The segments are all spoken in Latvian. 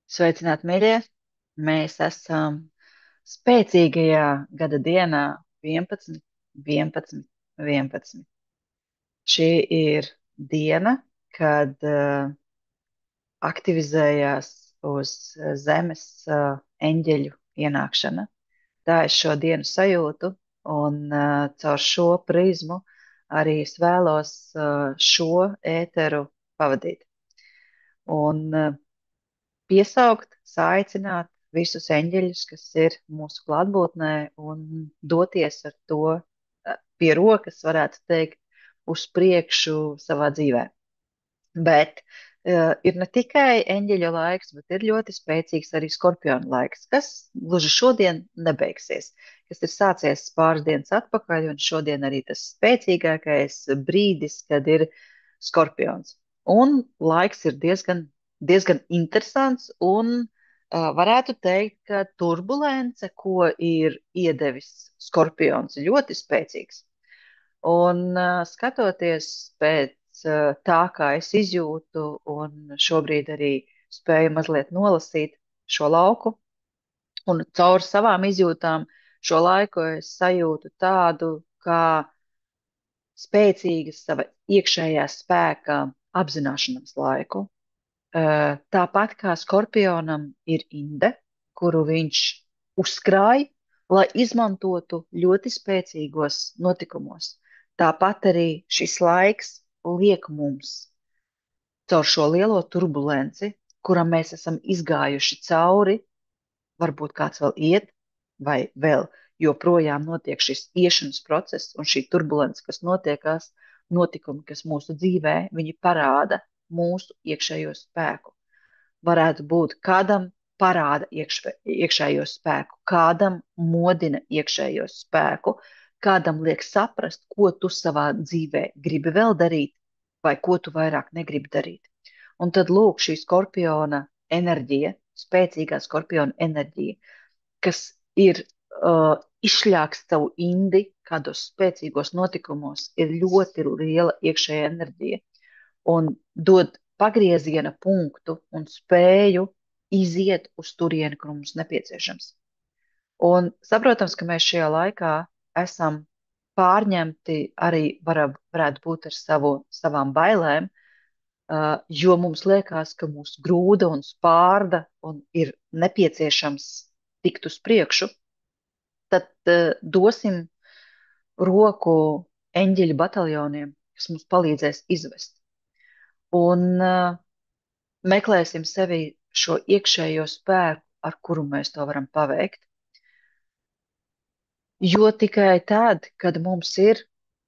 Sveicināti, mīļie! Mēs esam spēcīgajā gada dienā 11, 11, 11. Šī ir diena, kad aktivizējās uz Zemes eņģeļu ienākšana. Tā es šo dienu sajūtu, un caur šo prizmu arī es vēlos šo ēteru pavadīt. Un piesaukt, saicināt visus eņģeļus, kas ir mūsu klātbūtnē, un doties ar to pie rokas, varētu teikt, uz priekšu savā dzīvē. Bet ir ne tikai eņģeļa laiks, bet ir ļoti spēcīgs arī skorpiona laiks, kas gluži šodien nebeigsies, kas ir sācies pāris dienas atpakaļ, un šodien arī tas spēcīgākais brīdis, kad ir skorpions. Un laiks ir diezgan interesants, un varētu teikt, ka turbulence, ko ir iedevis skorpions, ir ļoti spēcīgs. Un skatoties pēc tā, kā es izjūtu, un šobrīd arī spēju mazliet nolasīt šo lauku, un caur savām izjūtām šo laiku es sajūtu tādu kā spēcīgas sava iekšējā spēka apzināšanas laiku. Tāpat kā skorpionam ir inde, kuru viņš uzkrāj, lai izmantotu ļoti spēcīgos notikumos. Tāpat arī šis laiks liek mums caur šo lielo turbulenci, kuram mēs esam izgājuši cauri, varbūt kāds vēl iet, vai vēl joprojām notiek šis iešanas process un šī turbulence, kas notiekās, notikumi, kas mūsu dzīvē, viņi parāda mūsu iekšējo spēku. Varētu būt kādam parāda iekšējo spēku, kādam modina iekšējo spēku, kādam liek saprast, ko tu savā dzīvē gribi vēl darīt, vai ko tu vairāk negribi darīt. Un tad lūk šī skorpiona enerģija, spēcīgā skorpiona enerģija, kas ir izšļāks savu indi kādos spēcīgos notikumos, ir ļoti liela iekšējā enerģija un dod pagrieziena punktu un spēju iziet uz turieni, kur mums nepieciešams. Un saprotams, ka mēs šajā laikā esam pārņemti arī varētu būt ar savām bailēm, jo mums liekas, ka mūs grūda un spārda un ir nepieciešams tikt uz priekšu, tad dosim roku eņģeļu bataljoniem, kas mums palīdzēs izvest. Un meklēsim sevi šo iekšējo spēku, ar kuru mēs to varam paveikt. Jo tikai tad, kad mums ir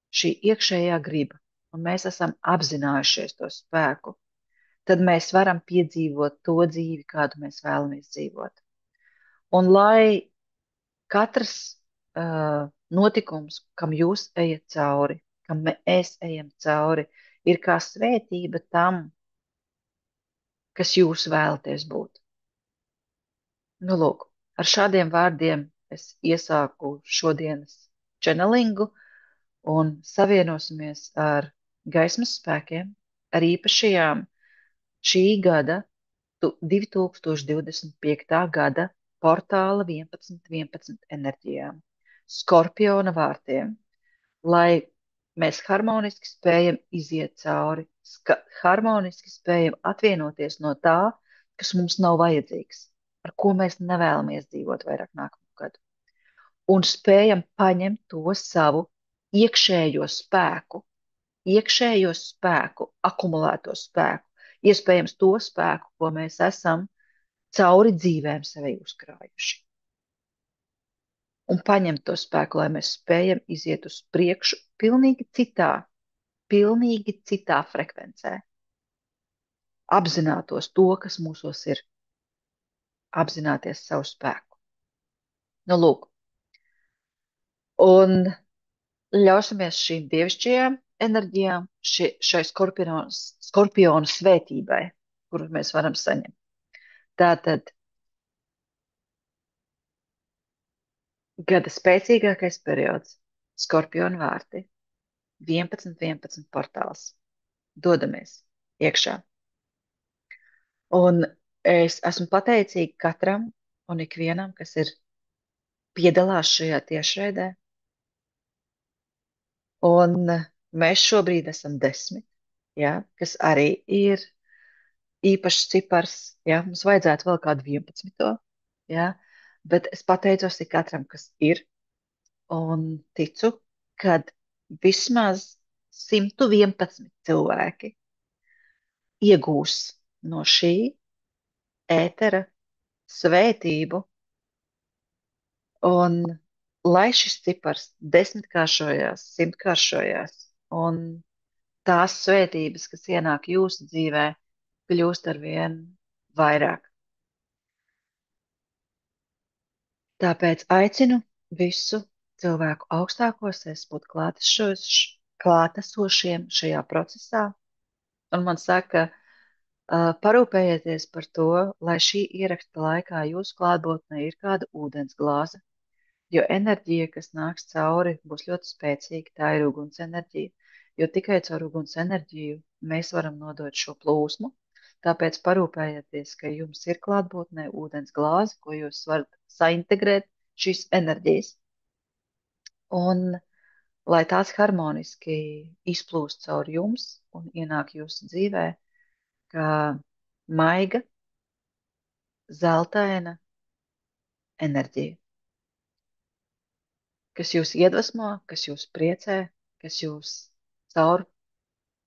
šī iekšējā griba, un mēs esam apzinājušies to spēku, tad mēs varam piedzīvot to dzīvi, kādu mēs vēlamies dzīvot. Un lai katrs notikums, kam jūs ejat cauri, kam mēs ejam cauri, ir kā svētība tam, kas jūs vēlaties būt. Nu, lūk, ar šādiem vārdiem es iesāku šodienas channelingu un savienosimies ar gaismas spēkiem, ar īpašajām šī gada, 2025. gada portāla 11.11 enerģijām, skorpiona vārtiem, lai mēs harmoniski spējam iziet cauri, harmoniski spējam atvienoties no tā, kas mums nav vajadzīgs, ar ko mēs nevēlamies dzīvot vairāk nākamo gadu. Un spējam paņemt to savu iekšējo spēku, akumulēto spēku, iespējams to spēku, ko mēs esam cauri dzīvēm sevi uzkrājuši. Un paņemt to spēku, lai mēs spējam iziet uz priekšu pilnīgi citā frekvencē. Apzinātos to, kas mūsos ir. Apzināties savu spēku. Nu, lūk. Un ļausimies šīm dievišķajām enerģijām, šai skorpionu svētībai, kuru mēs varam saņemt. Tātad gada spēcīgākais periods - skorpionu vārti, 11.11 portāls. Dodamies iekšā. Un Es esmu pateicīga katram un ikvienam, kas ir piedalās šajā tiešraidē, un mēs šobrīd esam 10, ja, kas arī ir īpašs cipars, ja, mums vajadzētu vēl kādu 11, ja, bet es pateicos ik katram, kas ir, un ticu, kad vismaz 111 cilvēki iegūs no šī ētera svētību, un lai šis cipars desmitkāršojās, simtkāršojās, un tās svētības, kas ienāk jūsu dzīvē, kļūst ar vien vairāk. Tāpēc aicinu visu cilvēku augstākos es būt klātesošiem šajā procesā, un man saka, parūpējieties par to, lai šī ieraksta laikā jūsu klātbūtnē ir kāda ūdens glāze, jo enerģija, kas nāks cauri, būs ļoti spēcīga. Tā ir uguns enerģija, jo tikai caur uguns enerģiju mēs varam nodot šo plūsmu. Tāpēc parūpējieties, ka jums ir klātbūtnē ūdens glāze, ko jūs varat saintegrēt šīs enerģijas, un lai tās harmoniski izplūst caur jums un ienāk jūsu dzīvē, kā maiga, zeltaina enerģija, kas jūs iedvesmo, kas jūs priecē, kas jūs caur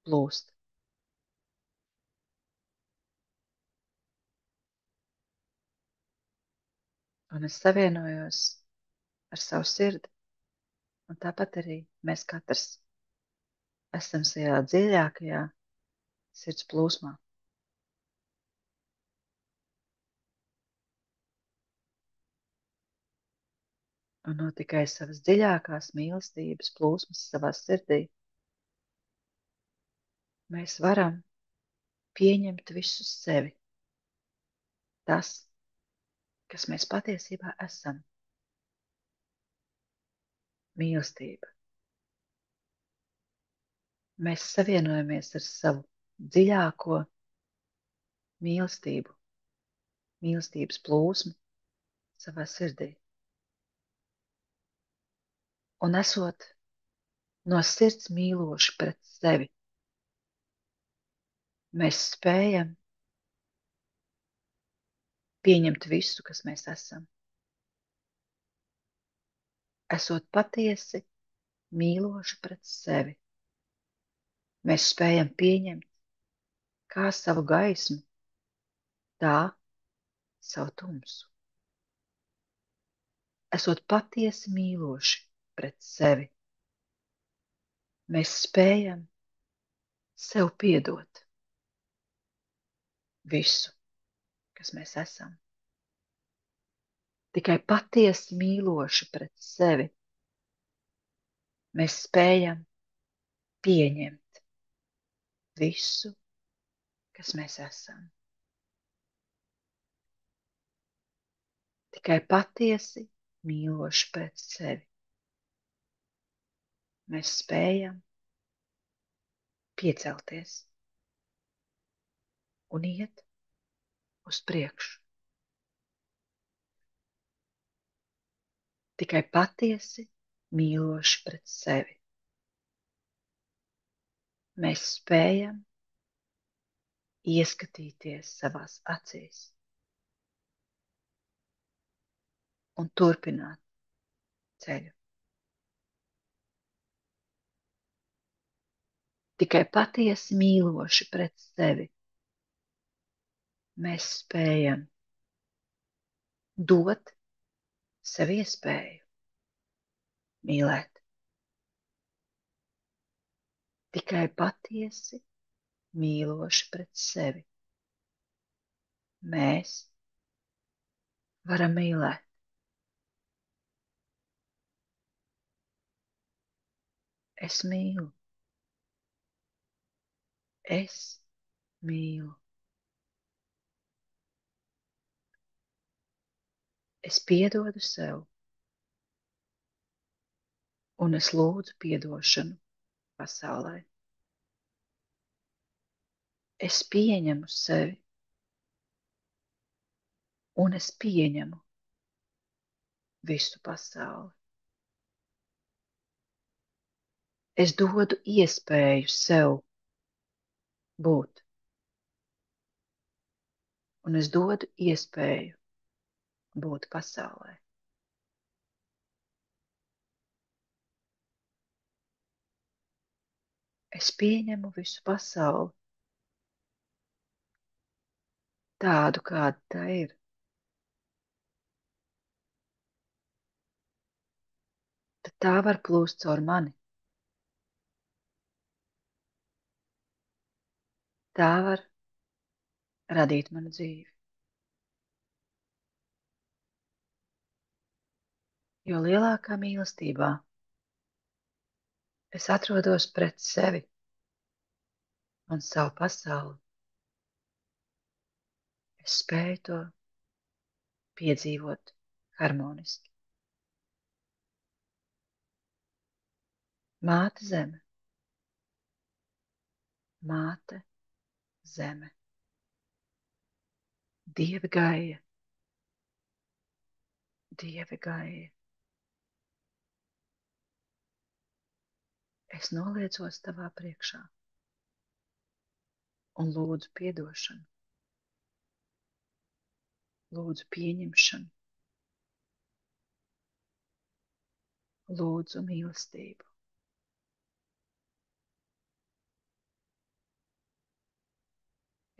plūst. Un es savienojos ar savu sirdi, un tāpat arī mēs katrs esam šajā dziļākajā sirds plūsmā. Un no tikai savas dziļākās mīlestības plūsmas savā sirdī mēs varam pieņemt visu sevi, tas, kas mēs patiesībā esam. Mīlestība. Mēs savienojamies ar savu dziļāko mīlestību, mīlestības plūsmu savā sirdī. Un esot no sirds mīloši pret sevi, mēs spējam pieņemt visu, kas mēs esam. Esot patiesi mīloši pret sevi, mēs spējam pieņemt kā savu gaismu, tā savu tumsu. Esot patiesi mīloši pret sevi, mēs spējam sev piedot visu, kas mēs esam. Tikai patiesi mīloši pret sevi, mēs spējam pieņemt visu, kas mēs esam. Tikai patiesi mīloši pret sevi, mēs spējam piecelties un iet uz priekšu. Tikai patiesi mīloši pret sevi, mēs spējam ieskatīties savās acīs un turpināt ceļu. Tikai patiesi mīloši pret sevi, mēs spējam dot sev iespēju mīlēt. Tikai patiesi mīloši pret sevi, mēs varam mīlēt. Es mīlu. Es mīlu. Es piedodu sev, un es lūdzu piedošanu pasaulē. Es pieņemu sevi, un es pieņemu visu pasauli. Es dodu iespēju sev būt, un es dodu iespēju būt pasaulē. Es pieņemu visu pasauli tādu, kāda tā ir. Tad tā var plūst caur mani. Tā var radīt manu dzīvi. Jo lielākā mīlestībā es atrodos pret sevi un savu pasauli, es spēju to piedzīvot harmoniski. Māte Zeme, Māte Zeme, Dieva Gaija, Dieva Gaija. Es noliecos tavā priekšā un lūdzu piedošanu, lūdzu pieņemšanu, lūdzu mīlestību.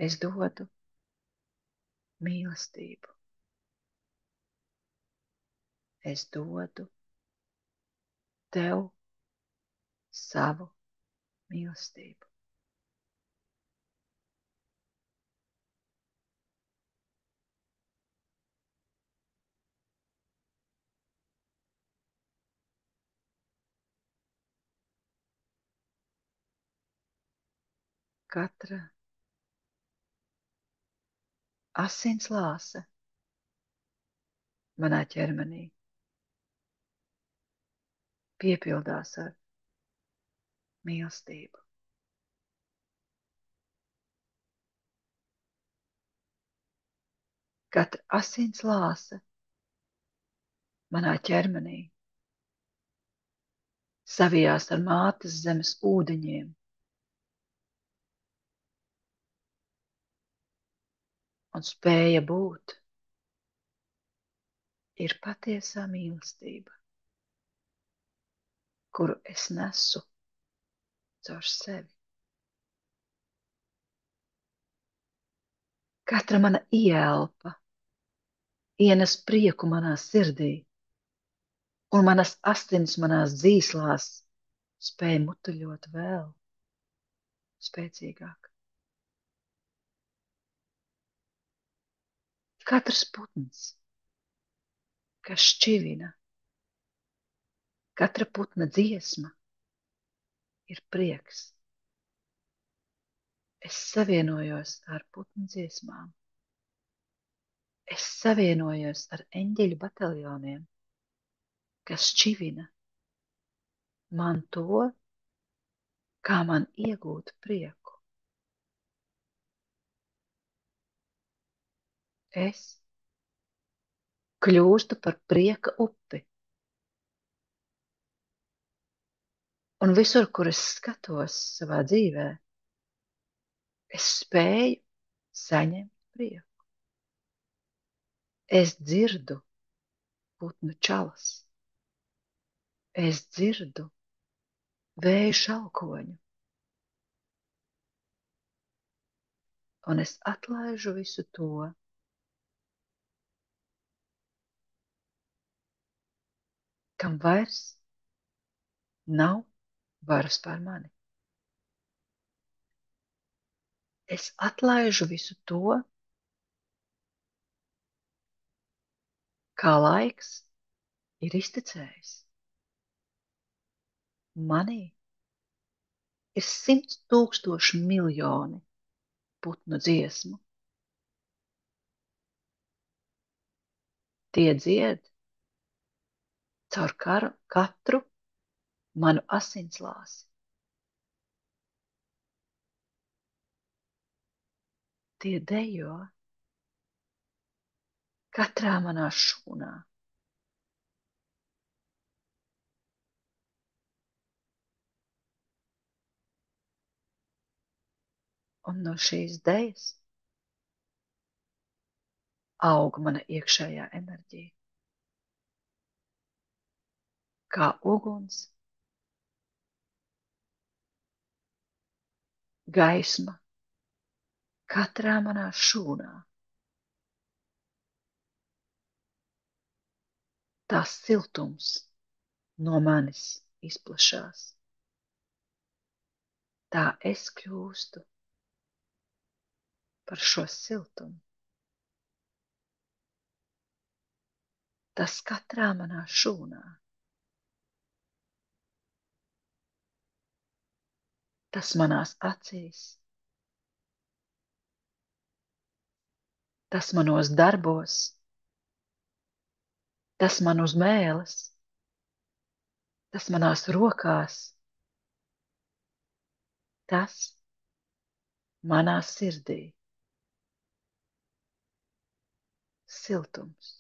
Es dodu mīlestību. Es dodu tev savu mīlestību. Katra asins lāse manā ķermenī piepildās ar mīlestību. Katra asins lāse manā ķermenī savijās ar Mātes Zemes ūdeņiem un spēja būt ir patiesā mīlestība, kuru es nesu caur sevi. Katra mana ieelpa ienes prieku manā sirdī, un manas asins manās dzīslās spēja mutuļot vēl spēcīgāk. Katrs putns, kas šķivina, katra putna dziesma ir prieks. Es savienojos ar putnu dziesmām. Es savienojos ar eņģeļu bataljoniem, kas šķivina man to, kā man iegūt prieku. Es kļūstu par prieka upi. Un visur, kur es skatos savā dzīvē, es spēju saņemt prieku. Es dzirdu putnu čalas. Es dzirdu vēju šalkoņu. Un es atlaižu visu to, kam vairs nav varas pār mani. Es atlaižu visu to, kā laiks ir iztecējis. Manī ir 100 000 miljoni putnu dziesmu. Tie dzied caur katru manu asinslāsi. Tie dejo katrā manā šūnā. Un no šīs dēļas aug mana iekšējā enerģija, kā uguns, gaisma katrā manā šūnā. Tās siltums no manis izplatās. Tā es kļūstu par šo siltumu. Tas katrā manā šūnā. Tas manās acīs, tas manos darbos, tas man uz mēles, tas manās rokās, tas manā sirdī. Siltums,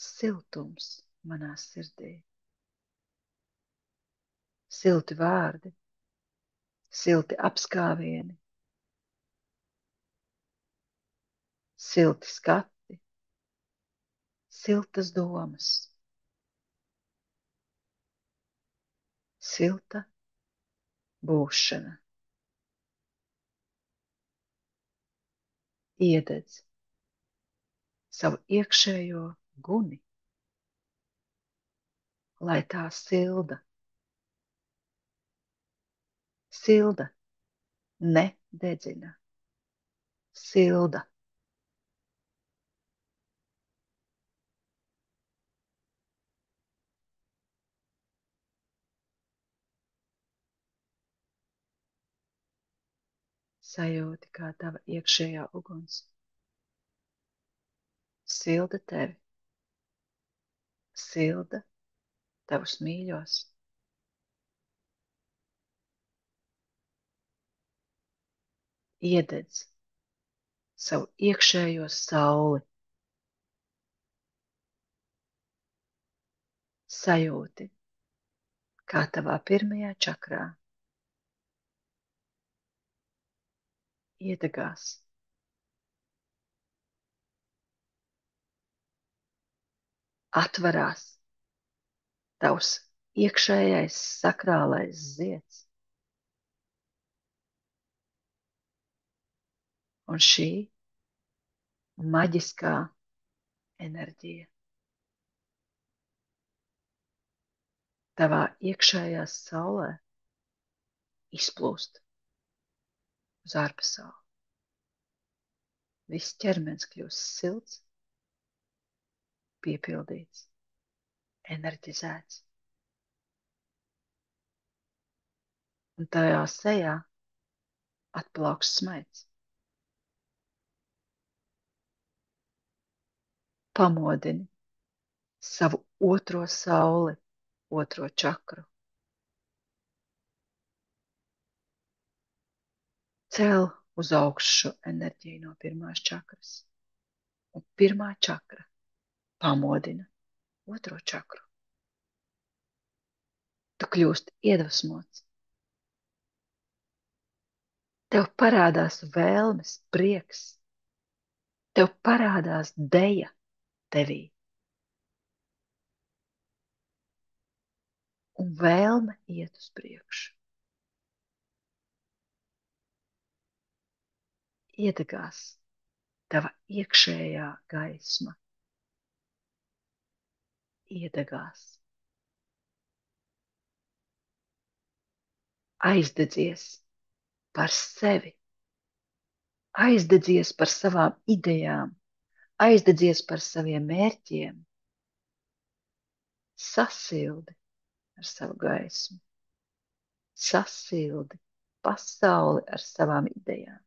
siltums manā sirdī. Silti vārdi, silti apskāvieni, silti skati, siltas domas, silta būšana. Iededz savu iekšējo guni, lai tā silda. Silda, nededzina, silda. Sajūti, kā tava iekšējā uguns silda tevi, silda tavus mīļos. Iededz savu iekšējo sauli. Sajūti, kā tavā pirmajā čakrā iedegās. Atverās tavs iekšējais sakrālais zieds. Un šī maģiskā enerģija tavā iekšējā saulē izplūst uz ārpasauli. Viss ķermenis kļūst silts, piepildīts, enerģizēts. Un tajā sejā atplauks smaids. Pamodini savu otro sauli, otro čakru. Cel uz augšu šo enerģiju no pirmās čakras. Un pirmā čakra pamodina otro čakru. Tu kļūsti iedvesmots. Tev parādās vēlmes, prieks. Tev parādās deja tevī. Un vēlme iet uz priekšu. Iedegās tava iekšējā gaisma. Iedegās. Aizdedzies par sevi. Aizdedzies par savām idejām. Aizdedzies par saviem mērķiem. Sasildi ar savu gaismu. Sasildi pasauli ar savām idejām.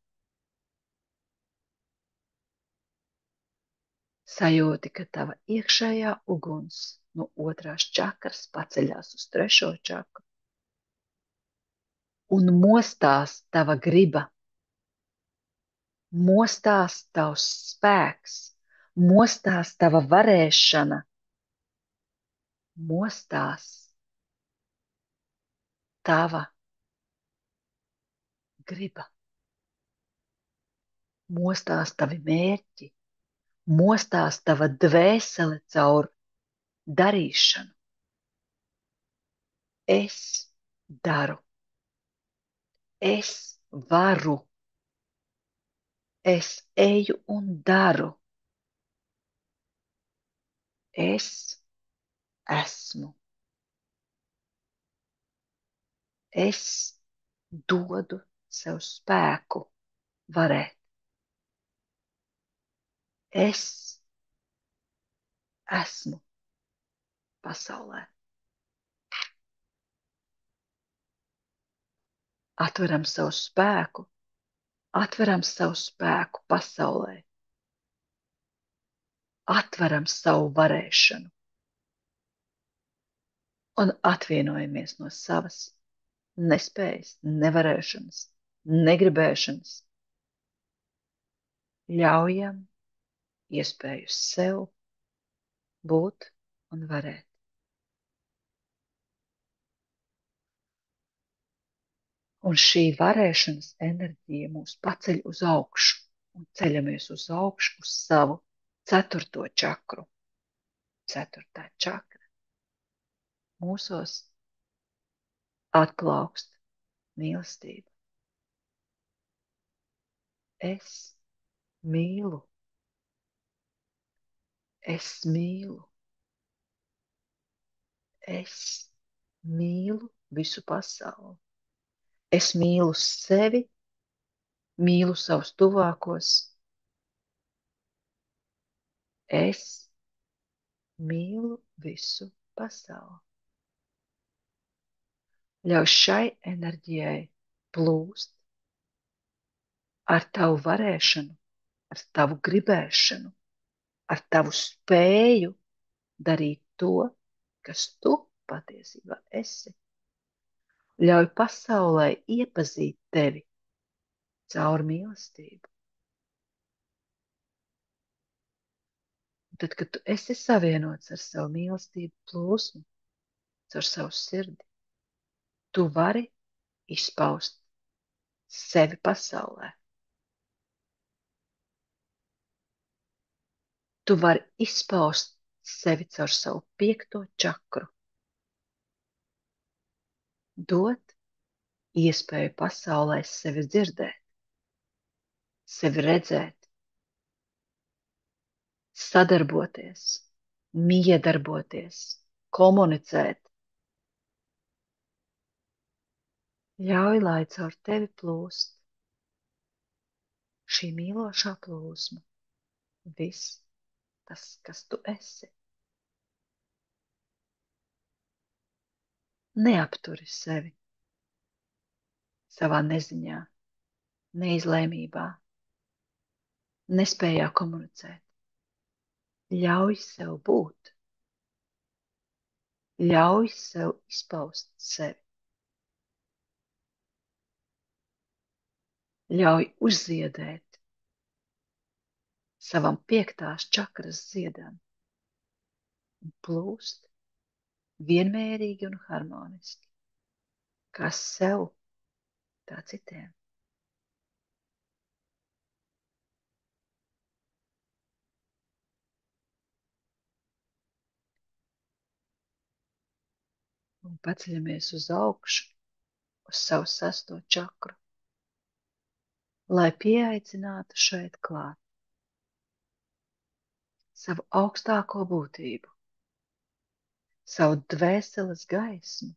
Sajūti, ka tava iekšējā uguns no otrās čakras paceļās uz trešo čakru. Un mostās tava griba. mostās tavs spēks, mostās tava varēšana, mostās tava griba, mostās tavi mērķi, mostās tava dvēsele caur darīšanu. Es daru, es varu, es eju un daru, es esmu, es dodu sev spēku varēt. Es esmu pasaulē. Atveram savu spēku, atveram savu spēku pasaulē, atveram savu varēšanu un atvienojamies no savas nespējas, nevarēšanas, negribēšanas. Ļaujam iespēju sev būt un varēt. Un šī varēšanas enerģija mūs paceļ uz augšu un ceļamies uz augšu uz savu ceturto čakru. Ceturtā čakra mūsos atplaukst mīlestība. Es mīlu, es mīlu, es mīlu visu pasauli. Es mīlu sevi, mīlu savus tuvākos. Es mīlu visu pasauli. Ļauj šai enerģijai plūst ar tavu varēšanu, ar tavu gribēšanu, ar tavu spēju darīt to, kas tu patiesībā esi. Ļauj pasaulē iepazīt tevi caur mīlestību. Un tad, kad tu esi savienots ar savu mīlestību plūsmu, caur savu sirdi, tu vari izpaust sevi pasaulē. Tu vari izpaust sevi caur savu piekto čakru. Dot iespēju pasaulē sevi dzirdēt, sevi redzēt, sadarboties, miedarboties, komunicēt. Ļauj, lai caur tevi plūst šī mīlošā plūsma, viss tas, kas tu esi. Neapturi sevi savā neziņā, neizlēmībā, nespējā komunicēt. Ļauj sev būt, ļauj sev izpaust sevi. Ļauj uzziedēt savam piektās čakras ziedam un plūst vienmērīgi un harmoniski, kā sev, tā citiem. Un paceļamies uz augšu, uz savu sesto čakru, lai pieaicinātu šeit klāt savu augstāko būtību, savu dvēseles gaismu,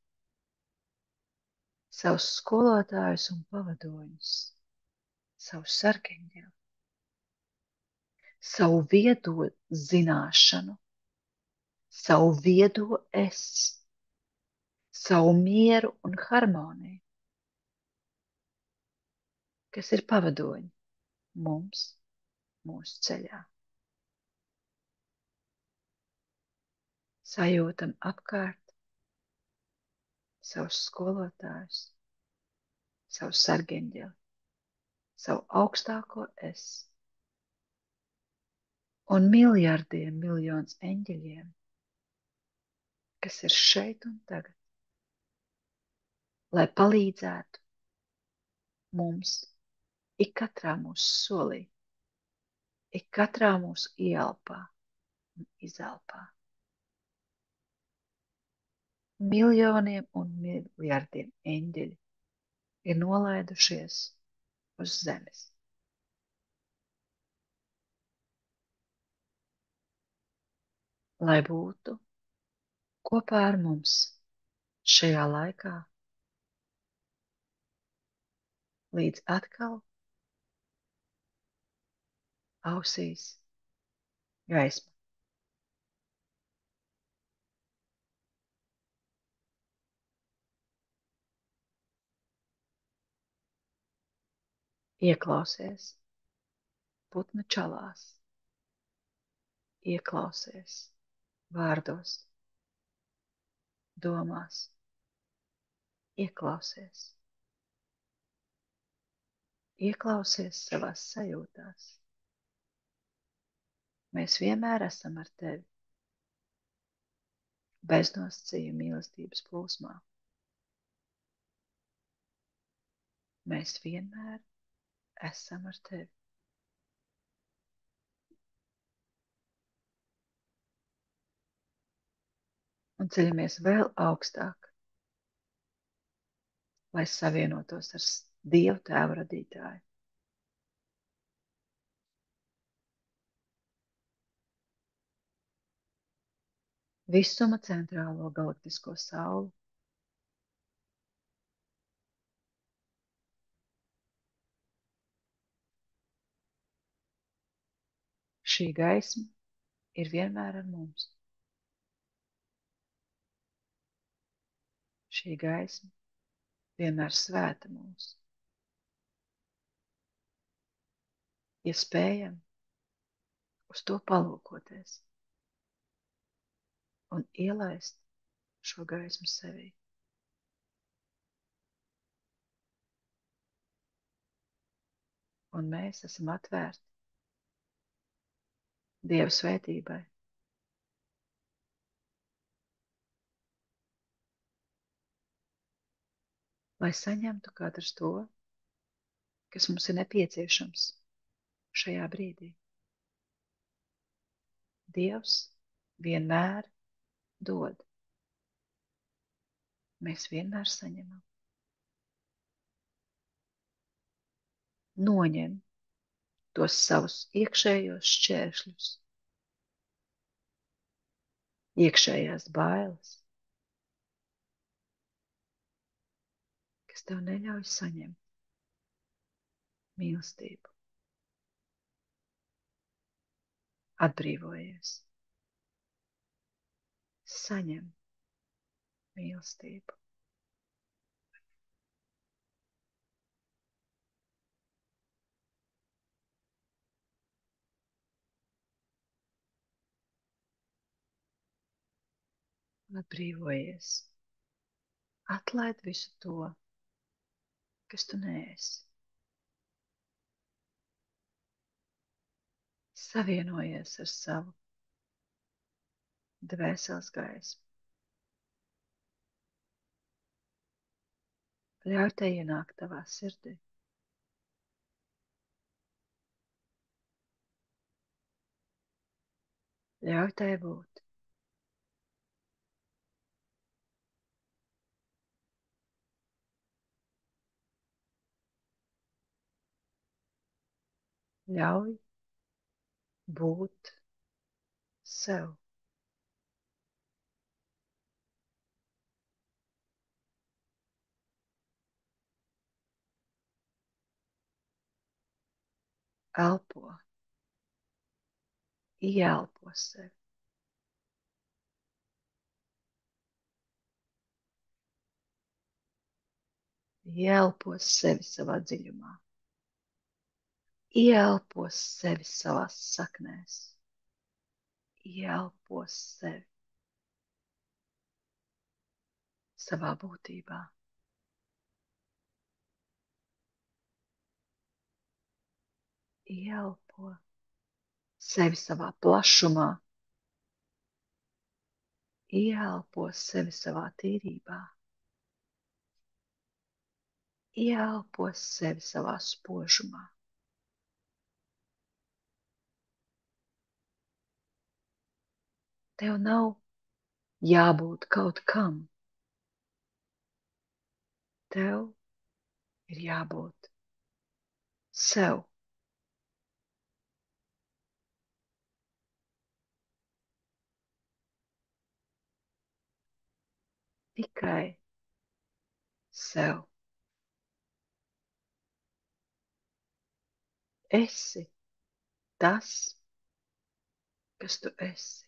savus skolotājus un pavadoņus, savu sarkaņģeli, savu viedo zināšanu, savu viedo es, savu mieru un harmoniju, kas ir pavadoņi mums, mūsu ceļā. Sajūtam apkārt savus skolotājus, savu sargeņģeli, savu augstāko es un miljardiem miljonus eņģeļiem, kas ir šeit un tagad, lai palīdzētu mums ik katrā mūsu solī, ik katrā mūsu ielpā un izelpā. Miljoniem un miljardiem eņģeļi ir nolaidušies uz zemes. Lai būtu kopā ar mums šajā laikā, līdz atkal ausīs gaisma. Ieklausies putnu čalās, ieklausies vārdos, domās, ieklausies. Ieklausies savās sajūtās. Mēs vienmēr esam ar tevi, beznosacījuma mīlestības plūsmā. Mēs vienmēr esam ar tevi. Un ceļamies vēl augstāk, lai savienotos ar Dievu Tēvu radītāju. Visuma centrālo galaktisko sauli. Šī gaisma ir vienmēr ar mums. Šī gaisma vienmēr svēta mūs. Ja spējam uz to palūkoties un ielaist šo gaismu sevī. Un mēs esam atvērti Dieva svētībai. Lai saņemtu katrs to, kas mums ir nepieciešams šajā brīdī. Dievs vienmēr dod. Mēs vienmēr saņemam. Noņem tos savus iekšējos šķēršļus, iekšējās bailes, kas tev neļauj saņemt mīlestību. Atbrīvojies. Saņem mīlestību. Atbrīvojies. Atlaid visu to, kas tu neesi. Savienojies ar savu dvēseles gaismu. Ļauj tai ienākt tavā sirdī. Ļauj tai būt. Ļauj būt sev. Elpo. Ieelpo sevi. Ieelpo sevi savā dziļumā. Ieelpo sevi savās saknēs. Ieelpo sevi savā būtībā. Ieelpo sevi savā plašumā, ieelpo sevi savā tīrībā, ieelpo sevi savā spožumā. Tev nav jābūt kaut kam. Tev ir jābūt sev. Tikai sev. Esi tas, kas tu esi.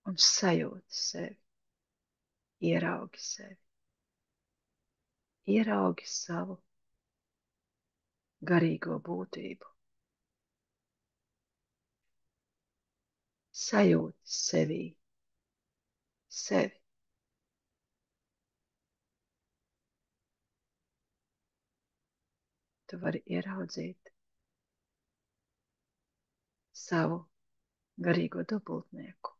Un sajūti sevi, ieraugi sevi, ieraugi savu garīgo būtību. Sajūti sevī, sevi. Tu vari ieraudzīt savu garīgo dubultnieku,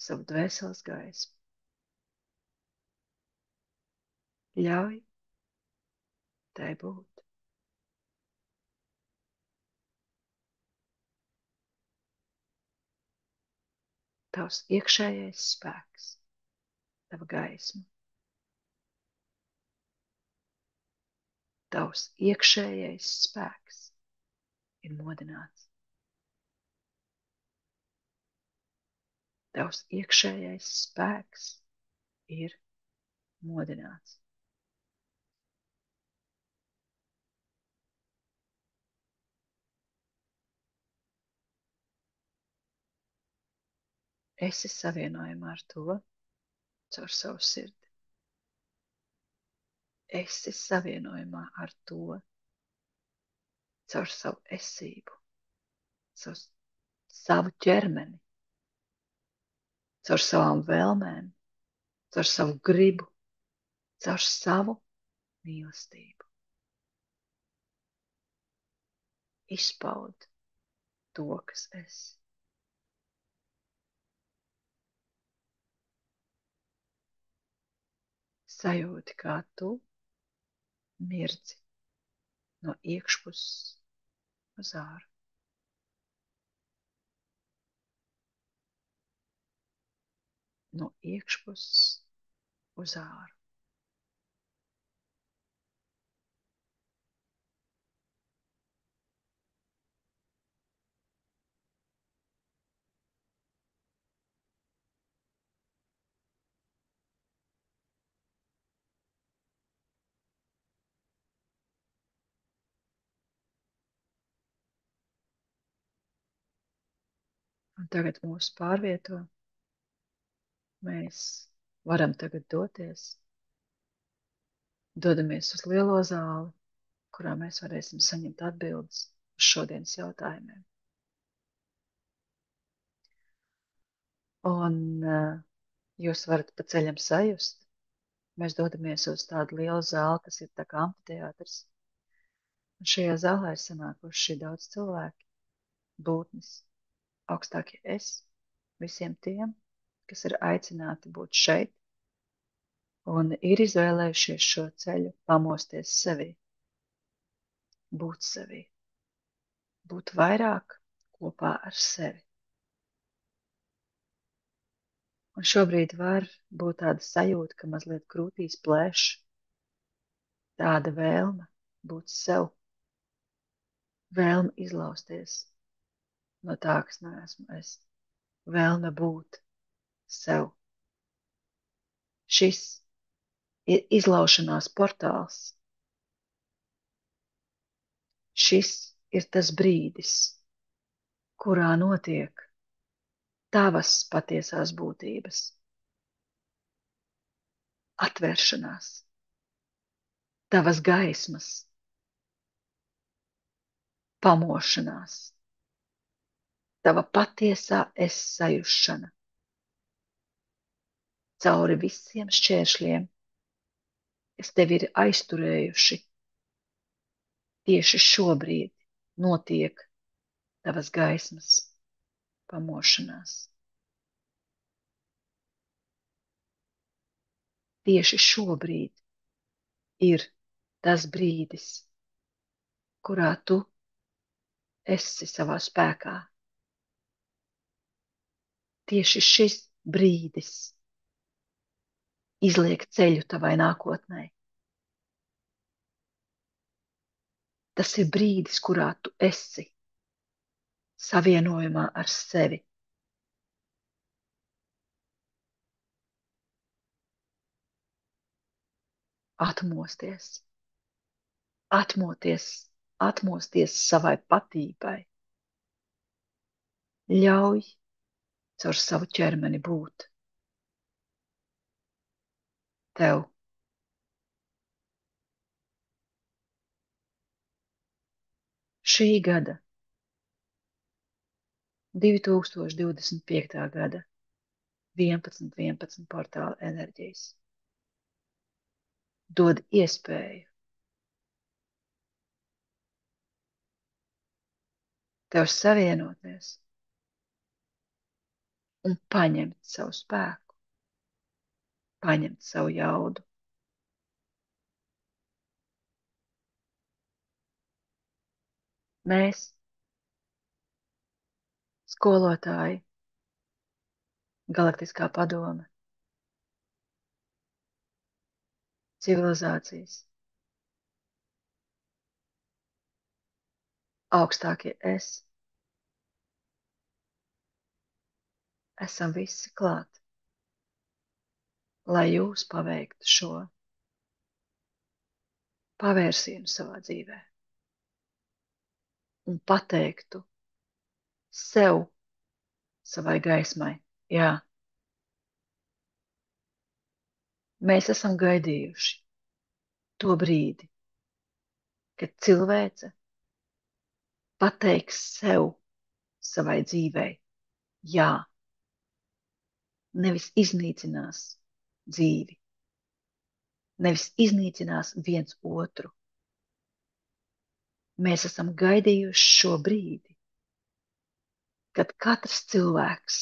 savu dvēseles gaismu. Ļauj tai būt. Tavs iekšējais spēks, tava gaisma. Tavs iekšējais spēks ir modināts. Tavs iekšējais spēks ir modināts. Esi savienojumā ar to caur savu sirdi. Esi savienojumā ar to caur savu esību, caur savu ķermeni, caur savām vēlmēm, caur savu gribu, caur savu mīlestību. Izpaud to, kas esi. Sajūti, kā tu mirdzi no iekšpuses uz āru. No iekšpuses uz āru. Un tagad mūs pārvieto. Mēs varam tagad doties. Dodamies uz lielo zāli, kurā mēs varēsim saņemt atbildes uz šodienas jautājumiem. Un jūs varat pa ceļam sajust. Mēs dodamies uz tādu lielu zāli, kas ir tā kā amfiteātris. Un šajā zālē ir sanākuši daudz cilvēki, būtnes, augstākie es, visiem tiem, kas ir aicināti būt šeit un ir izvēlējušies šo ceļu pamosties sevī, būt vairāk kopā ar sevi. Un šobrīd var būt tāda sajūta, ka mazliet krūtīs plēš, tāda vēlme būt sev, vēlme izlausties no tā, kas neesmu es, vēlme būt sev. Šis ir izlaušanās portāls. Šis ir tas brīdis, kurā notiek tavas patiesās būtības atvēršanās, tavas gaismas pamošanās, tava patiesā es sajušana cauri visiem šķēršļiem, kas tevi ir aizturējuši tieši šobrīd notiek tavas gaismas pamošanās. Tieši šobrīd ir tas brīdis, kurā tu esi savā spēkā. Tieši šis brīdis izliek ceļu tavai nākotnē. Tas ir brīdis, kurā tu esi savienojumā ar sevi. Atmosties, atmosties savai patībai. Ļauj caur savu ķermeni būt tev. Šī gada, 2025. gada 11.11 portāla enerģijas dod iespēju tev savienoties un paņemt savu spēku, paņemt savu jaudu. Mēs, skolotāji, Galaktiskā padome, civilizācijas, augstākie es, esam visi klāt, lai jūs paveiktu šo pavērsienu savā dzīvē un pateiktu sev, savai gaismai, jā, mēs esam gaidījuši to brīdi, kad cilvēce pateiks sev, savai dzīvei, jā, nevis iznīcinās dzīvi, nevis iznīcinās viens otru. Mēs esam gaidījuši šo brīdi, kad katrs cilvēks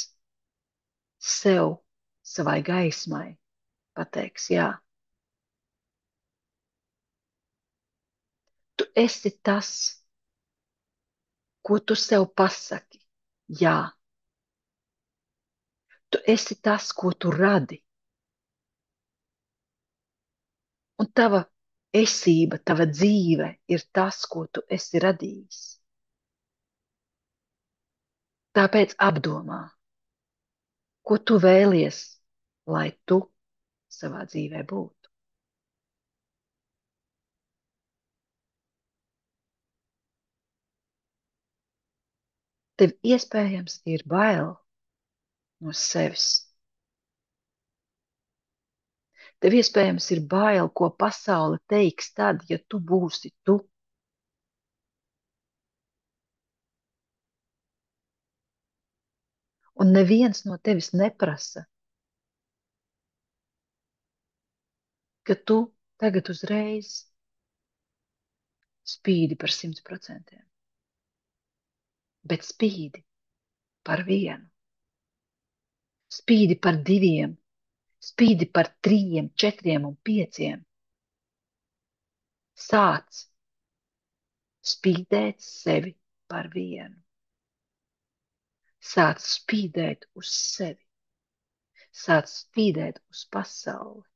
sev, savai gaismai pateiks jā. Tu esi tas, ko tu sev pasaki, jā. Tu esi tas, ko tu radi. Un tava esība, tava dzīve ir tas, ko tu esi radījis. Tāpēc apdomā, ko tu vēlies, lai tu savā dzīvē būtu. Tev iespējams ir bail no sevis. Tev iespējams ir bail, ko pasaule teiks tad, ja tu būsi tu. Un neviens no tevis neprasa, ka tu tagad uzreiz spīdi par 100%, bet spīdi par 1, spīdi par 2, spīdi par 3, 4 un 5. Sāc spīdēt sevi par 1. Sāc spīdēt uz sevi. Sāc spīdēt uz pasauli.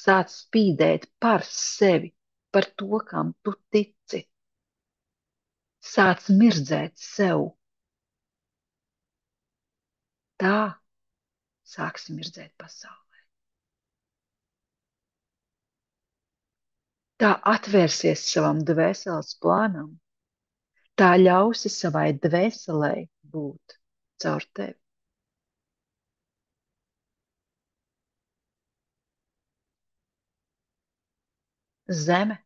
Sāc spīdēt par sevi, par to, kam tu tici. Sāc mirdzēt sev. Tā sāksi mirdzēt pasaulē. Tā atvērsies savam dvēseles plānam. Tā ļausi savai dvēselē būt caur tevi. Zeme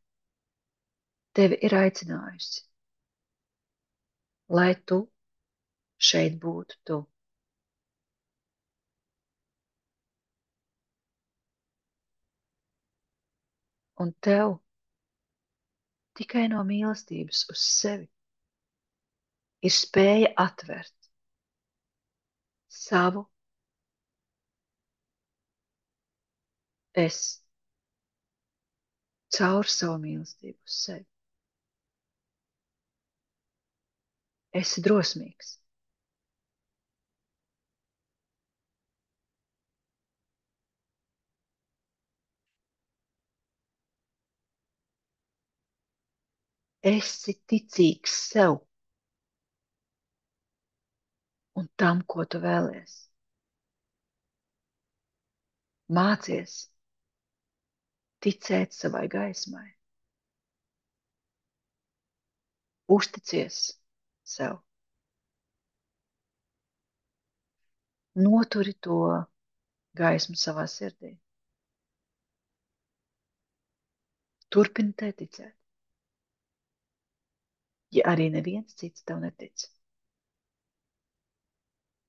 tevi ir aicinājusi, lai tu šeit būtu tu. Un tev Tikai no mīlestības uz sevi ir spēja atvert savu es caur savu mīlestību uz sevi. Esi drosmīgs. Esi ticīgs sev un tam, ko tu vēlies. Mācies ticēt savai gaismai. Uzticies sev. Noturi to gaismu savā sirdī. Turpini tai ticēt. Ja arī neviens cits tev netic.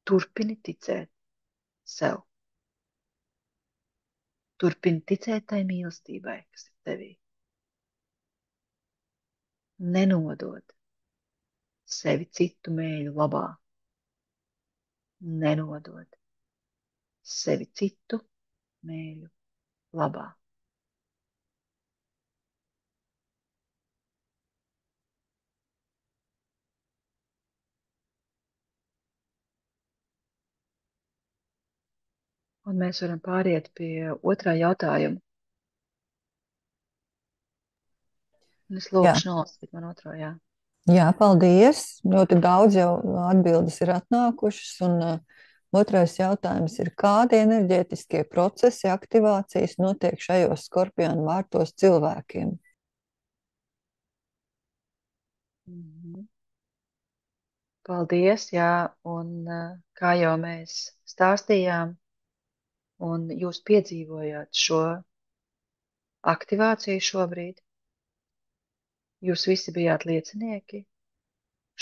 Turpini ticēt sev. Turpini ticēt tai mīlestībai, kas ir tevī. Nenodod sevi citu mēļu labā. Nenodod sevi citu mēļu labā. Un mēs varam pāriet pie otrā jautājuma. Un es Jā, lūkšu nolasīt man otro, jā. jā, paldies. Ļoti daudz jau atbildes ir atnākušas. Un otrais jautājums ir, kādi enerģētiskie procesi, aktivācijas notiek šajos skorpionu vārtos cilvēkiem? Mhm. Paldies, jā. Un kā jau mēs stāstījām, un jūs piedzīvojāt šo aktivāciju šobrīd, jūs visi bijāt liecinieki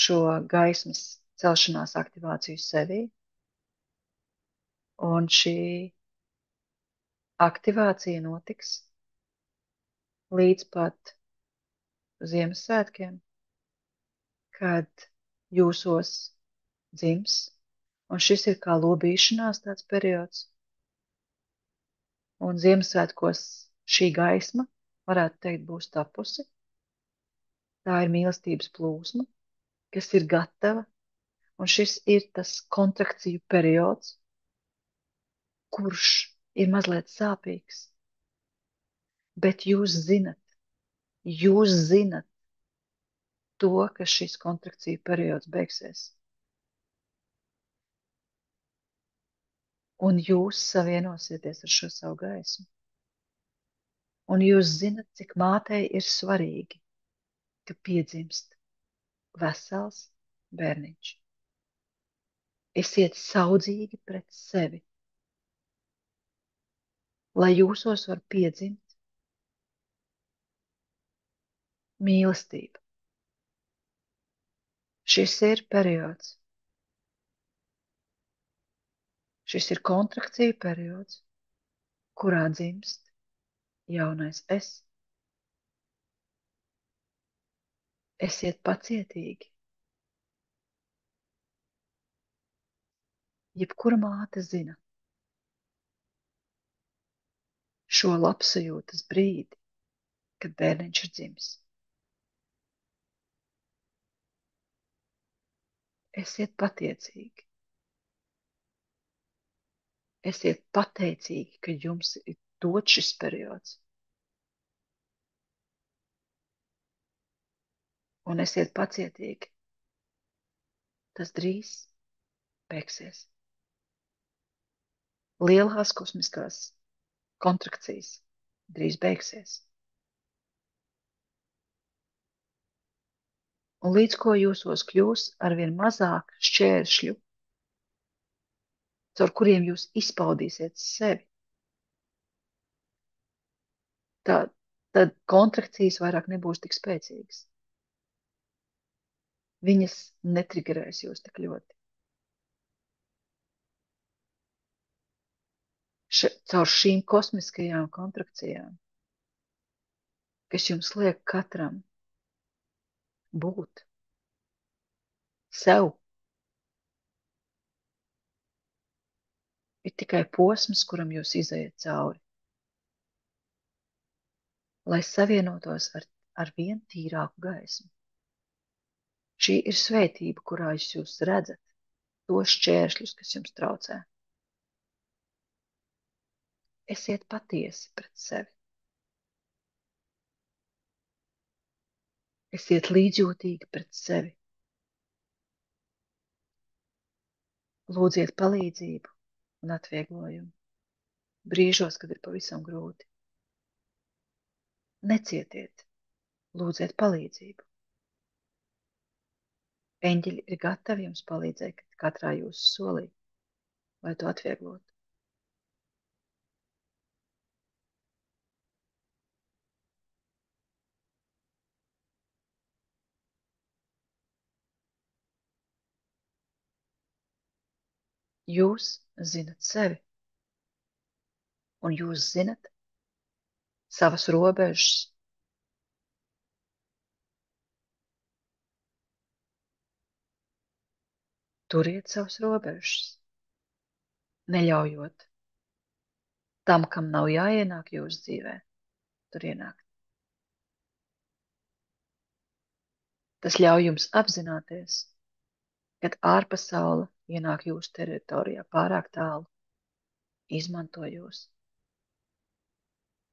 šo gaismas celšanās aktivāciju sevī. Un šī aktivācija notiks līdz pat Ziemassvētkiem, kad jūsos dzims. Un šis ir kā lobīšanās tāds periods. Un Ziemassvētkos šī gaisma, varētu teikt, būs tapusi. Tā ir mīlestības plūsma, kas ir gatava. Un šis ir tas kontrakciju periods, kurš ir mazliet sāpīgs. Bet jūs zinat to, ka šis kontrakciju periods beigsies. Un jūs savienosieties ar šo savu gaismu. Un jūs zinat, cik mātei ir svarīgi, ka piedzimst vesels bērniņš. Esiet saudzīgi pret sevi, lai jūsos var piedzimt mīlestība. Šis ir periods. Šis ir kontrakciju periods, kurā dzimst jaunais es. Esiet pacietīgi. Jebkura māte zina šo labsajūtas brīdi, kad bērniņš ir dzimis. Esiet pateicīgi. Esiet pateicīgi, ka jums ir dots šis periods. Un esiet pacietīgi. Tas drīz beigsies. Lielās kosmiskās kontrakcijas drīz beigsies. Un līdz ko jūsos kļūs arvien mazāk šķēršļu, caur kuriem jūs izpaudīsiet sevi, tad kontrakcijas vairāk nebūs tik spēcīgas. Viņas netrigerēs jūs tik ļoti. Caur šīm kosmiskajām kontrakcijām, kas jums liek katram būt sev ir tikai posms, kuram jūs izējat cauri, lai savienotos ar vien tīrāku gaismu. Šī ir svētība, kurā jūs redzat tos šķēršļus, kas jums traucē. Esiet patiesi pret sevi. Esiet līdzjūtīgi pret sevi. Lūdziet palīdzību un atvieglojumu brīžos, kad ir pavisam grūti. Necietiet, lūdziet palīdzību. Eņģeļi ir gatavi jums palīdzēt katrā jūsu solī, lai to atvieglotu. Jūs zinat sevi, un jūs zinat savas robežas. Turiet savas robežas, neļaujot tam, kam nav jāienāk jūsu dzīvē, tur ienākt. Tas ļauj jums apzināties, kad ārpasaule ienāk jūsu teritorijā pārāk tālu, izmanto jūs.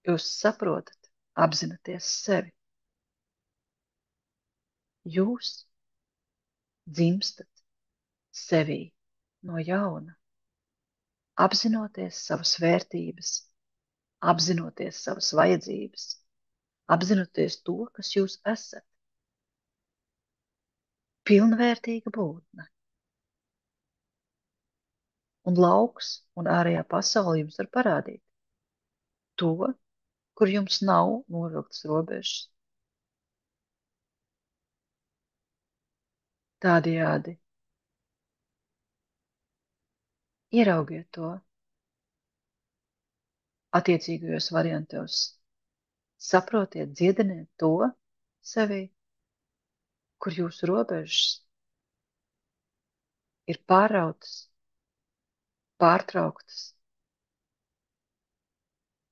Jūs saprotat, apzināties sevi. Jūs dzimstat sevī no jauna, apzinoties savas vērtības, apzinoties savas vajadzības, apzinoties to, kas jūs esat. Pilnvērtīga būtne. Un lauks un ārējā pasaule jums var parādīt to, kur jums nav novilktas robežas. Tādējādi ieraugiet to attiecīgajos variantos, saprotiet, dziediniet to sevī, kur jūsu robežas ir pārautas, pārtrauktas,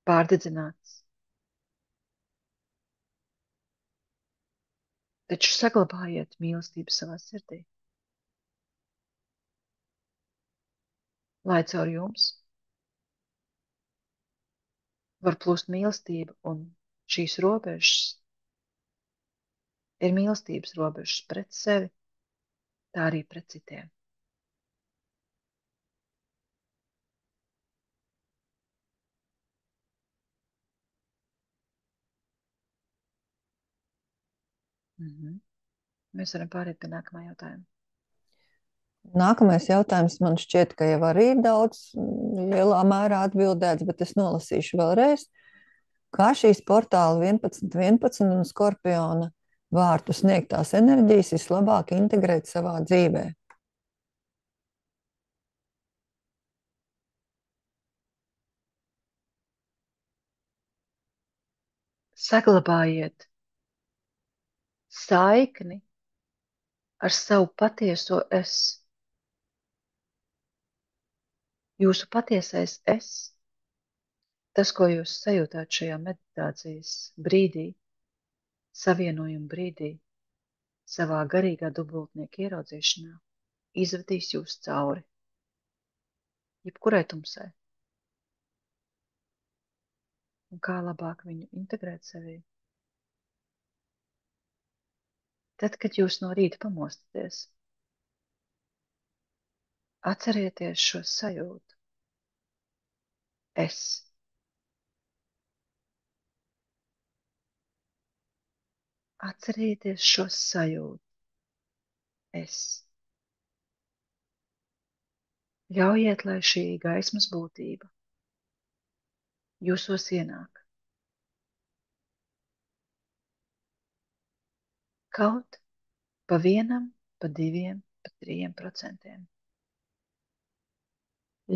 pārdedzinātas. Taču saglabājiet mīlestību savā sirdī, lai caur jums var plūst mīlestība, un šīs robežas ir mīlestības robežas pret sevi, tā arī pret citiem. Mēs varam pāriet pie nākamā jautājuma. Nākamais jautājums man šķiet, ka jau arī ir daudz lielā mērā atbildēts, bet es nolasīšu vēlreiz. Kā šīs portāla 11.11 un Skorpiona vārtu sniegtās enerģijas vislabāk integrēt savā dzīvē? Saglabājiet saikni ar savu patieso es. Jūsu patiesais es, tas, ko jūs sajūtāt šajā meditācijas brīdī, savienojuma brīdī, savā garīgā dubultnieka ieraudzīšanā, izvadīs jūs cauri jebkurai tumsai. Un kā labāk viņu integrēt sevī? Tad, kad jūs no rīta pamostaties, atcerieties šo sajūtu. Es. Atcerieties šo sajūtu. Es. Ļaujiet, lai šī gaismas būtība jūsos ienāk. Kaut pa 1, pa 2, pa 3%.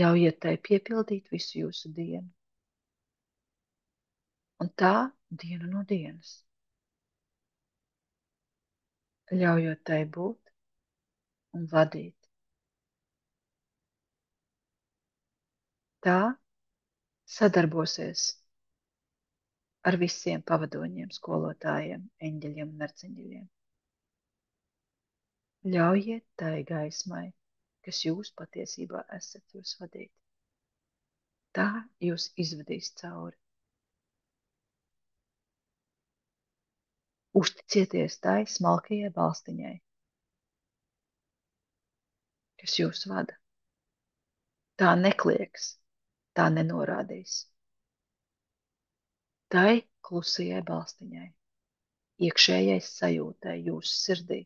Ļaujiet tai piepildīt visu jūsu dienu. Un tā dienu no dienas. ļaujot tai būt un vadīt. Tā sadarbosies ar visiem pavadoņiem, skolotājiem, eņģeļiem un arciņģeļiem. Ļaujiet tai gaismai, kas jūs patiesībā esat, jūs vadīt. Tā jūs izvadīs cauri. Uzticieties tai smalkajai balstiņai, kas jūs vada. Tā neklieks, tā nenorādīs. Tai klusajai balstiņai, iekšējai sajūtai jūsu sirdī.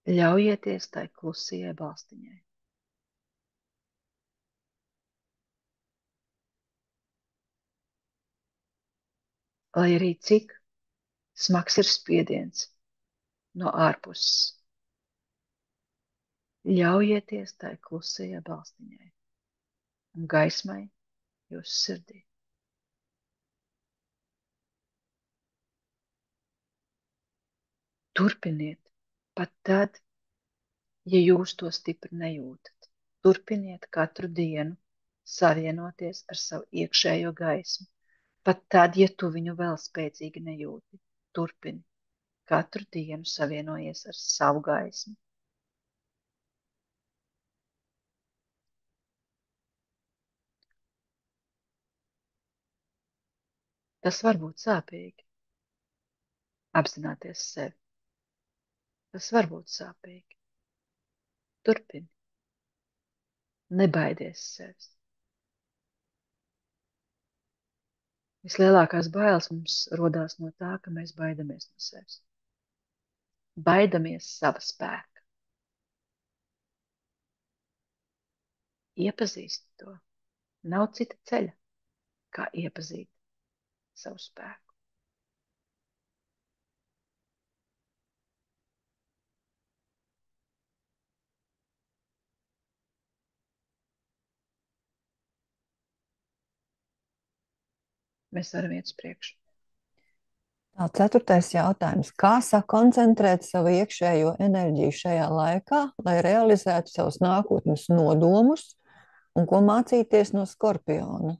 Ļaujieties tai klusajai balstiņai. Lai arī cik smags ir spiediens no ārpuses, ļaujieties tai klusajai balstiņai un gaismai jūsu sirdī. Turpiniet pat tad, ja jūs to stipri nejūtat. Turpiniet katru dienu savienoties ar savu iekšējo gaismu. Pat tad, ja tu viņu vēl spēcīgi nejūti, turpini katru dienu savienojies ar savu gaismu. Tas var būt sāpīgi, apzināties sevi. Tas var būt sāpīgi. Turpini. Nebaidies sevis. Vislielākās bailes mums rodās no tā, ka mēs baidamies no sevis. Baidamies sava spēka. Iepazīsti to. Nav cita ceļa, kā iepazīt savu spēku. Mēs varam iet uz priekšu. Tā, ceturtais jautājums. Kā sakoncentrēt savu iekšējo enerģiju šajā laikā, lai realizētu savus nākotnes nodomus un ko mācīties no Skorpiona?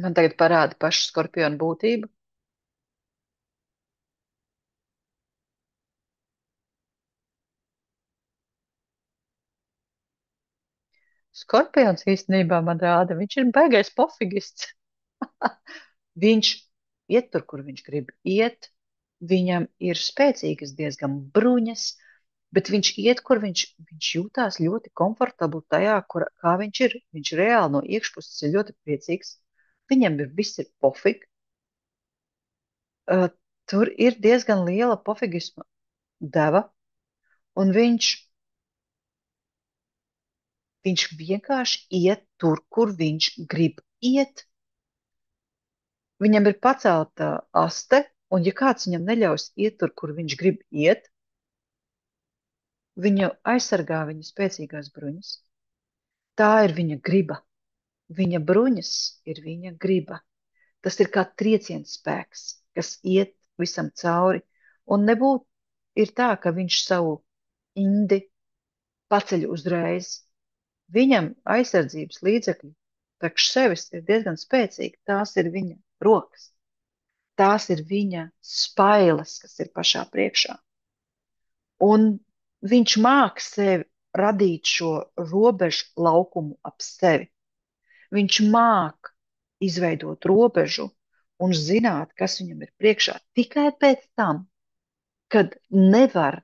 Man tagad parāda pašu Skorpionu būtību. Skorpions īstenībā man rāda, viņš ir baigais pofigists. Viņš iet tur, kur viņš grib iet. Viņam ir spēcīgas diezgan bruņas, bet viņš iet, kur viņš jūtās ļoti komfortabli tajā, kā viņš ir. Viņš reāli no iekšpuses ir ļoti priecīgs. Viņam viss ir pofīgi. Tur ir diezgan liela pofigisma deva, un viņš vienkārši iet tur, kur viņš grib iet. Viņam ir pacelta aste, un ja kāds viņam neļaus iet tur, kur viņš grib iet, viņu aizsargā viņa spēcīgās bruņas. Tā ir viņa griba. Viņa bruņas ir viņa griba. Tas ir kā trieciens spēks, kas iet visam cauri. Un nebūtu ir tā, ka viņš savu indi paceļ uzreiz. Viņam aizsardzības līdzekļi priekš sevis ir diezgan spēcīgi. Tās ir viņa rokas. Tās ir viņa spailes, kas ir pašā priekšā. Un viņš māk sevi radīt šo robežu laukumu ap sevi. Viņš māk izveidot robežu un zināt, kas viņam ir priekšā. Tikai pēc tam, kad nevar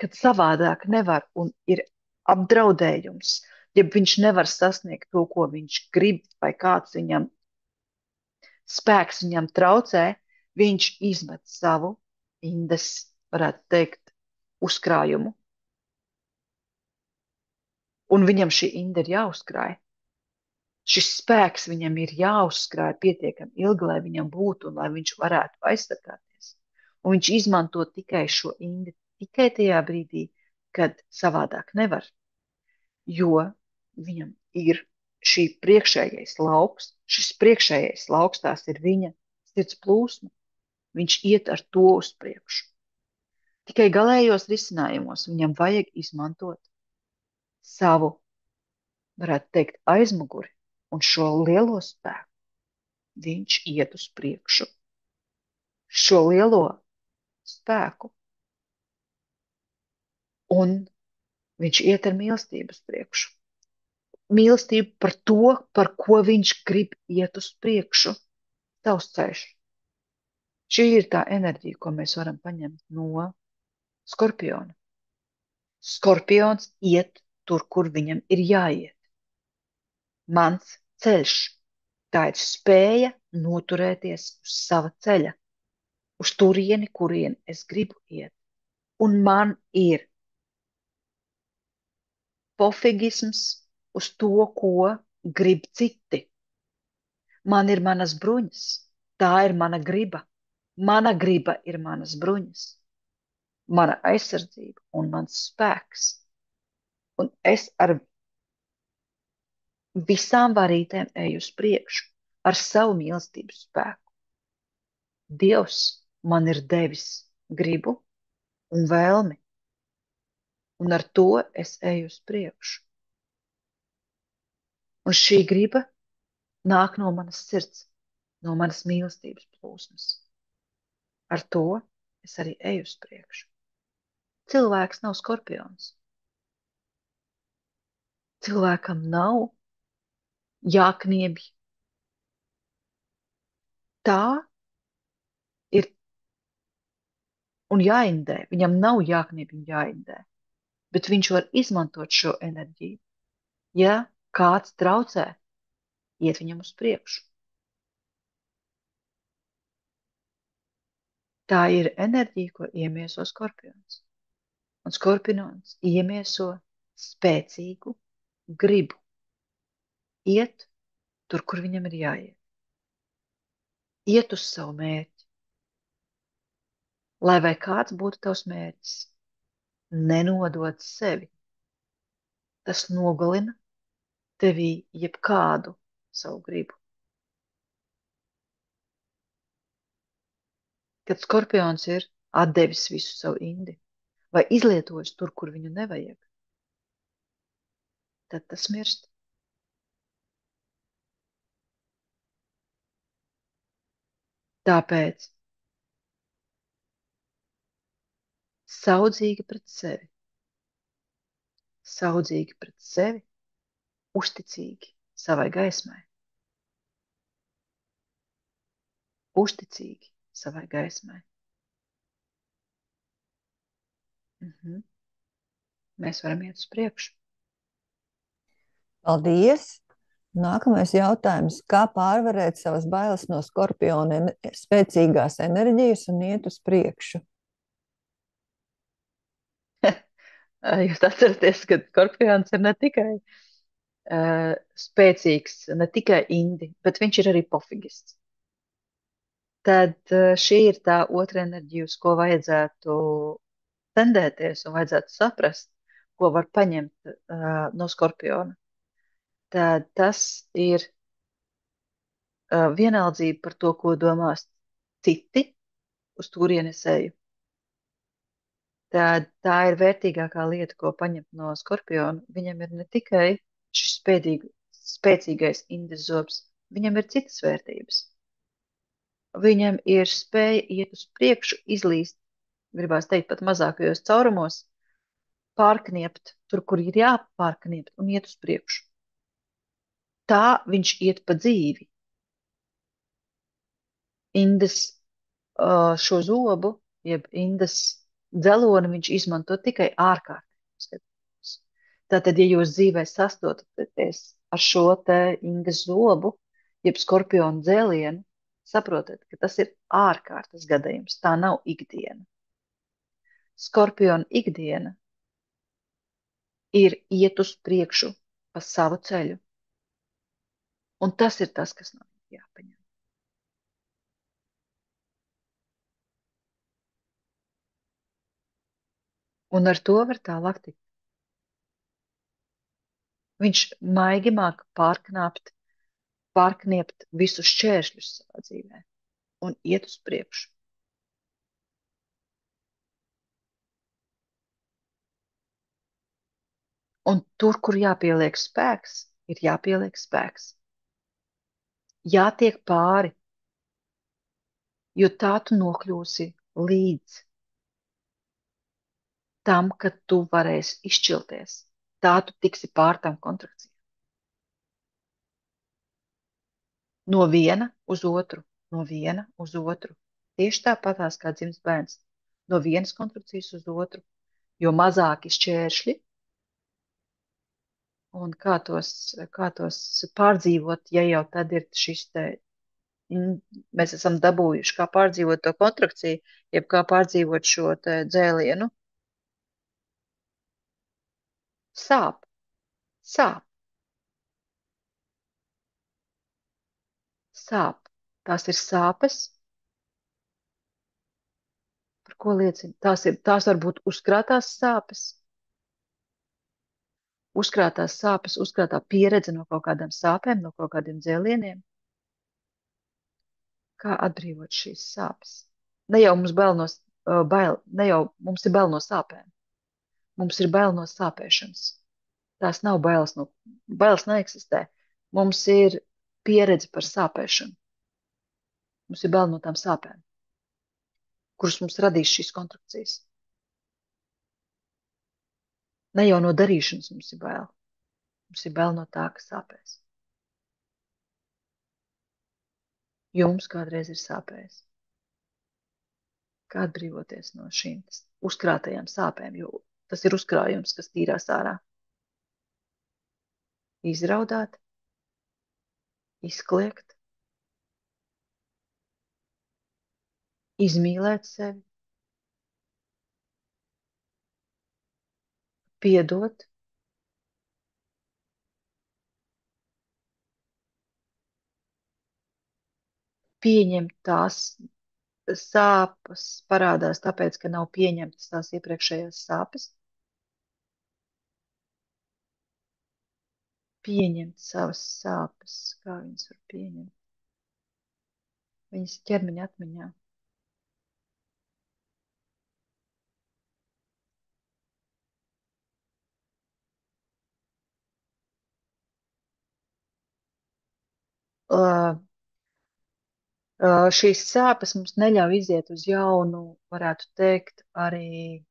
kad savādāk nevar un ir apdraudējums, ja viņš nevar sasniegt to, ko viņš grib, vai kāds viņam spēks viņam traucē, viņš izmet savu indes, varētu teikt, uzkrājumu. Un viņam šī inde ir jāuzkrāj. Šis spēks viņam ir jāuzkrāj pietiekami ilgi, lai viņam būtu un lai viņš varētu aizsargāties. Un viņš izmanto tikai šo indi tikai tajā brīdī, kad savādāk nevar, jo viņam ir šī priekšējais lauks, šis priekšējais lauks, tās ir viņa sirds plūsma. Viņš iet ar to uz priekšu. Tikai galējos risinājumos viņam vajag izmantot savu, varētu teikt, aizmuguri un šo lielo spēku. Viņš iet uz priekšu. Šo lielo spēku. Un viņš iet ar mīlestību uz priekšu. Mīlestību par to, par ko viņš grib iet uz priekšu. Tavs ceļš. Šī ir tā enerģija, ko mēs varam paņemt no skorpiona. Skorpions iet tur, kur viņam ir jāiet. Mans ceļš. Tā ir spēja noturēties uz sava ceļa, uz turieni, kurien es gribu iet. Un man ir pofigisms uz to, ko grib citi. Man ir manas bruņas, tā ir mana griba. Mana griba ir manas bruņas, mana aizsardzība un mans spēks. Un es ar visām varītēm eju uz priekšu, ar savu mīlestības spēku. Dievs man ir devis gribu un vēlmi, un ar to es eju uz priekšu. Un šī griba nāk no manas sirds, no manas mīlestības plūsmas. Ar to es arī eju uz priekšu. Cilvēks nav skorpions. Cilvēkam nav jākniebj. Tā ir un jāindē. Viņam nav jākniebj un jāindē. Bet viņš var izmantot šo enerģiju. Ja kāds traucē, iet viņam uz priekšu. Tā ir enerģija, ko iemieso skorpions. Un skorpions iemieso spēcīgu gribu. Iet tur, kur viņam ir jāiet. Iet uz savu mērķi. Lai vai kāds būtu tavs mērķis, nenodod sevi. Tas nogalina tevī jebkādu savu gribu. Kad skorpions ir atdevis visu savu indi vai izlietojis tur, kur viņu nevajag, tad tas mirst. Tāpēc saudzīgi pret sevi, uzticīgi savai gaismai, uzticīgi savai gaismai. Mēs varam iet uz priekšu. Paldies! Nākamais jautājums. Kā pārvarēt savas bailes no skorpiona spēcīgās enerģijas un iet uz priekšu? Jūs atceraties, ka skorpions ir ne tikai spēcīgs, ne tikai indi, bet viņš ir arī pofigists. Tad šī ir tā otra enerģija, uz ko vajadzētu tendēties un vajadzētu saprast, ko var paņemt no skorpiona. Tad tas ir vienaldzība par to, ko domās citi, uz turieni es eju. Tad tā ir vērtīgākā lieta, ko paņemt no skorpiona. Viņam ir ne tikai šis spēcīgais indes zobs, viņam ir citas vērtības. Viņam ir spēja iet uz priekšu, izlīst, gribās teikt, pat mazākajos caurumos, pārkniept tur, kur ir jāpārkniept un iet uz priekšu. Tā viņš iet pa dzīvi. Indes šo zobu, jeb indes dzeloni viņš izmanto tikai ārkārtējos gadījumos. Tātad, ja jūs dzīvē sastopaties ar šo te indes zobu, jeb skorpionu dzēlienu, saprotat, ka tas ir ārkārtas gadījums, tā nav ikdiena. Skorpiona ikdiena ir iet uz priekšu pa savu ceļu. Un tas ir tas, kas nav jāpaņem. Un ar to var tālāk tikt. Viņš maigi māk pārkniept visus šķēršļus savā dzīvē un iet uz priekšu. Un tur, kur jāpieliek spēks, ir jāpieliek spēks. Jātiek pāri, jo tā tu nokļūsi līdz tam, kad tu varēsi izšķilties. Tā tu tiksi pār tām kontrakcijām. No viena uz otru, no viena uz otru. Tieši tāpatās kā dzimis bērns. No vienas kontrakcijas uz otru. Jo mazāki šķēršļi, un kā tos pārdzīvot, ja jau tad ir šis te, mēs esam dabūjuši, kā pārdzīvot to kontrakciju, jeb kā pārdzīvot šo te dzēlienu. Sāp, sāp, sāp. Tās ir sāpes, par ko liecina. Tās var būt uzkrātās sāpes, uzkrātā pieredze no kaut kādām sāpēm, no kaut kādiem dzēlieniem. Kā atbrīvot šīs sāpes? Ne jau mums ne jau mums ir bail no sāpēm. Mums ir bail no sāpēšanas. Tās nav bailes, bailes neeksistē. Mums ir pieredze par sāpēšanu. Mums ir bail no tām sāpēm, kuras mums radīs šīs kontrakcijas. Ne jau no darīšanas mums ir bail. Mums ir bail no tā, kas sāpēs. Jo mums kādreiz ir sāpējis. Kā atbrīvoties no šīm uzkrātajām sāpēm, jo tas ir uzkrājums, kas tīrās ārā. Izraudāt, izkliegt, izmīlēt sevi, piedot, pieņemt tās sāpes parādās tāpēc, ka nav pieņemtas tās iepriekšējās sāpes. Pieņemt savas sāpes, kā viņas var pieņemt. Viņas ķermeņa atmiņā. Uh, Šīs sāpes mums neļauj iziet uz jaunu, varētu teikt, arī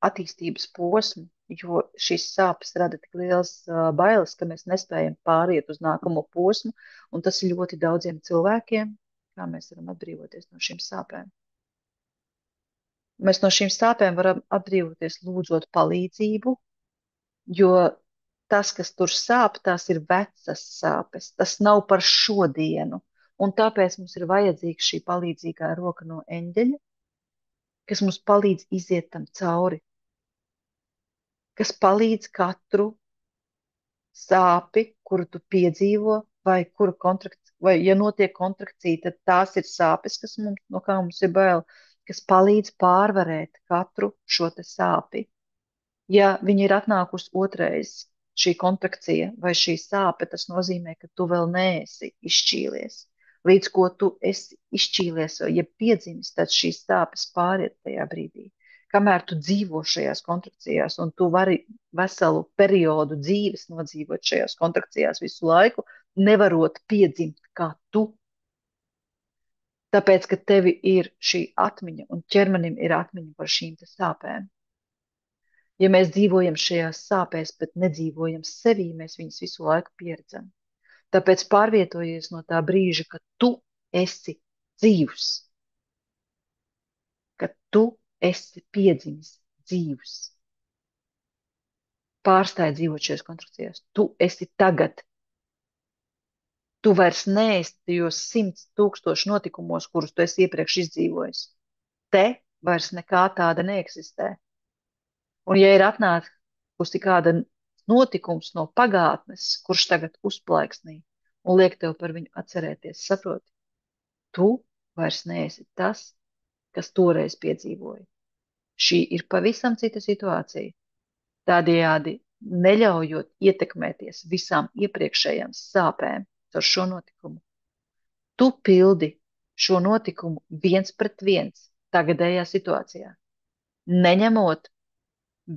attīstības posmu, jo šīs sāpes rada tik liels bailes, ka mēs nespējam pāriet uz nākamo posmu, un tas ir ļoti daudziem cilvēkiem, kā mēs varam atbrīvoties no šīm sāpēm. Mēs no šīm sāpēm varam atbrīvoties lūdzot palīdzību, jo tas, kas tur sāp, tās ir vecas sāpes, tas nav par šodienu. Un tāpēc mums ir vajadzīga šī palīdzīgā roka no eņģeļa, kas mums palīdz iziet tam cauri, kas palīdz katru sāpi, kuru tu piedzīvo, vai ja notiek kontrakcija, tad tās ir sāpes, no kā mums ir bail, kas palīdz pārvarēt katru šo te sāpi. Ja viņi ir atnākusi otrais, šī kontrakcija vai šī sāpe, tas nozīmē, ka tu vēl neesi izšķīlies. Līdz ko tu esi izšķīlies, ja piedzimis, tad šīs sāpes pāriet tajā brīdī. Kamēr tu dzīvo šajās kontrakcijās, un tu vari veselu periodu dzīves nodzīvot šajās kontrakcijās visu laiku, nevarot piedzimt kā tu. Tāpēc, ka tevi ir šī atmiņa, un ķermenim ir atmiņa par šīm te sāpēm. Ja mēs dzīvojam šajās sāpēs, bet nedzīvojam sevī, mēs viņus visu laiku pieredzam. Tāpēc pārvietojies no tā brīža, kad tu esi dzīvs, kad tu esi piedzimis dzīvs. Pārstāj dzīvot šajās kontrakcijās. Tu esi tagad. Tu vairs neesi tajos 100,000 notikumos, kurus tu esi iepriekš izdzīvojis. Te vairs nekā tāda neeksistē. Un ja ir atnākusi kāda notikums no pagātnes, kurš tagad uzplaiksnī un liek tev par viņu atcerēties, saproti, tu vairs neesi tas, kas toreiz piedzīvoja. Šī ir pavisam cita situācija. Tādējādi neļaujot ietekmēties visām iepriekšējām sāpēm ar šo notikumu. Tu pildi šo notikumu 1-1 tagadējā situācijā, neņemot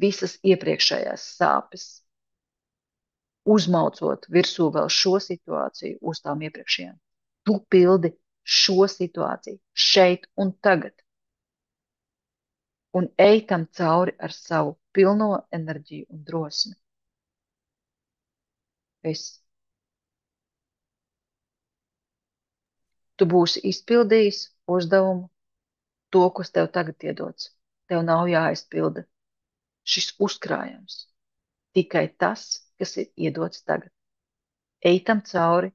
visas iepriekšējās sāpes, uzmaucot virsū vēl šo situāciju uz tām iepriekšējām. Tu pildi šo situāciju šeit un tagad. Un ej tam cauri ar savu pilno enerģiju un drosmi. Tu būsi izpildījis uzdevumu, to, kas tev tagad iedots. Tev nav jāizpilda šis uzkrājums. Tikai tas, kas ir iedots tagad. Ej tam cauri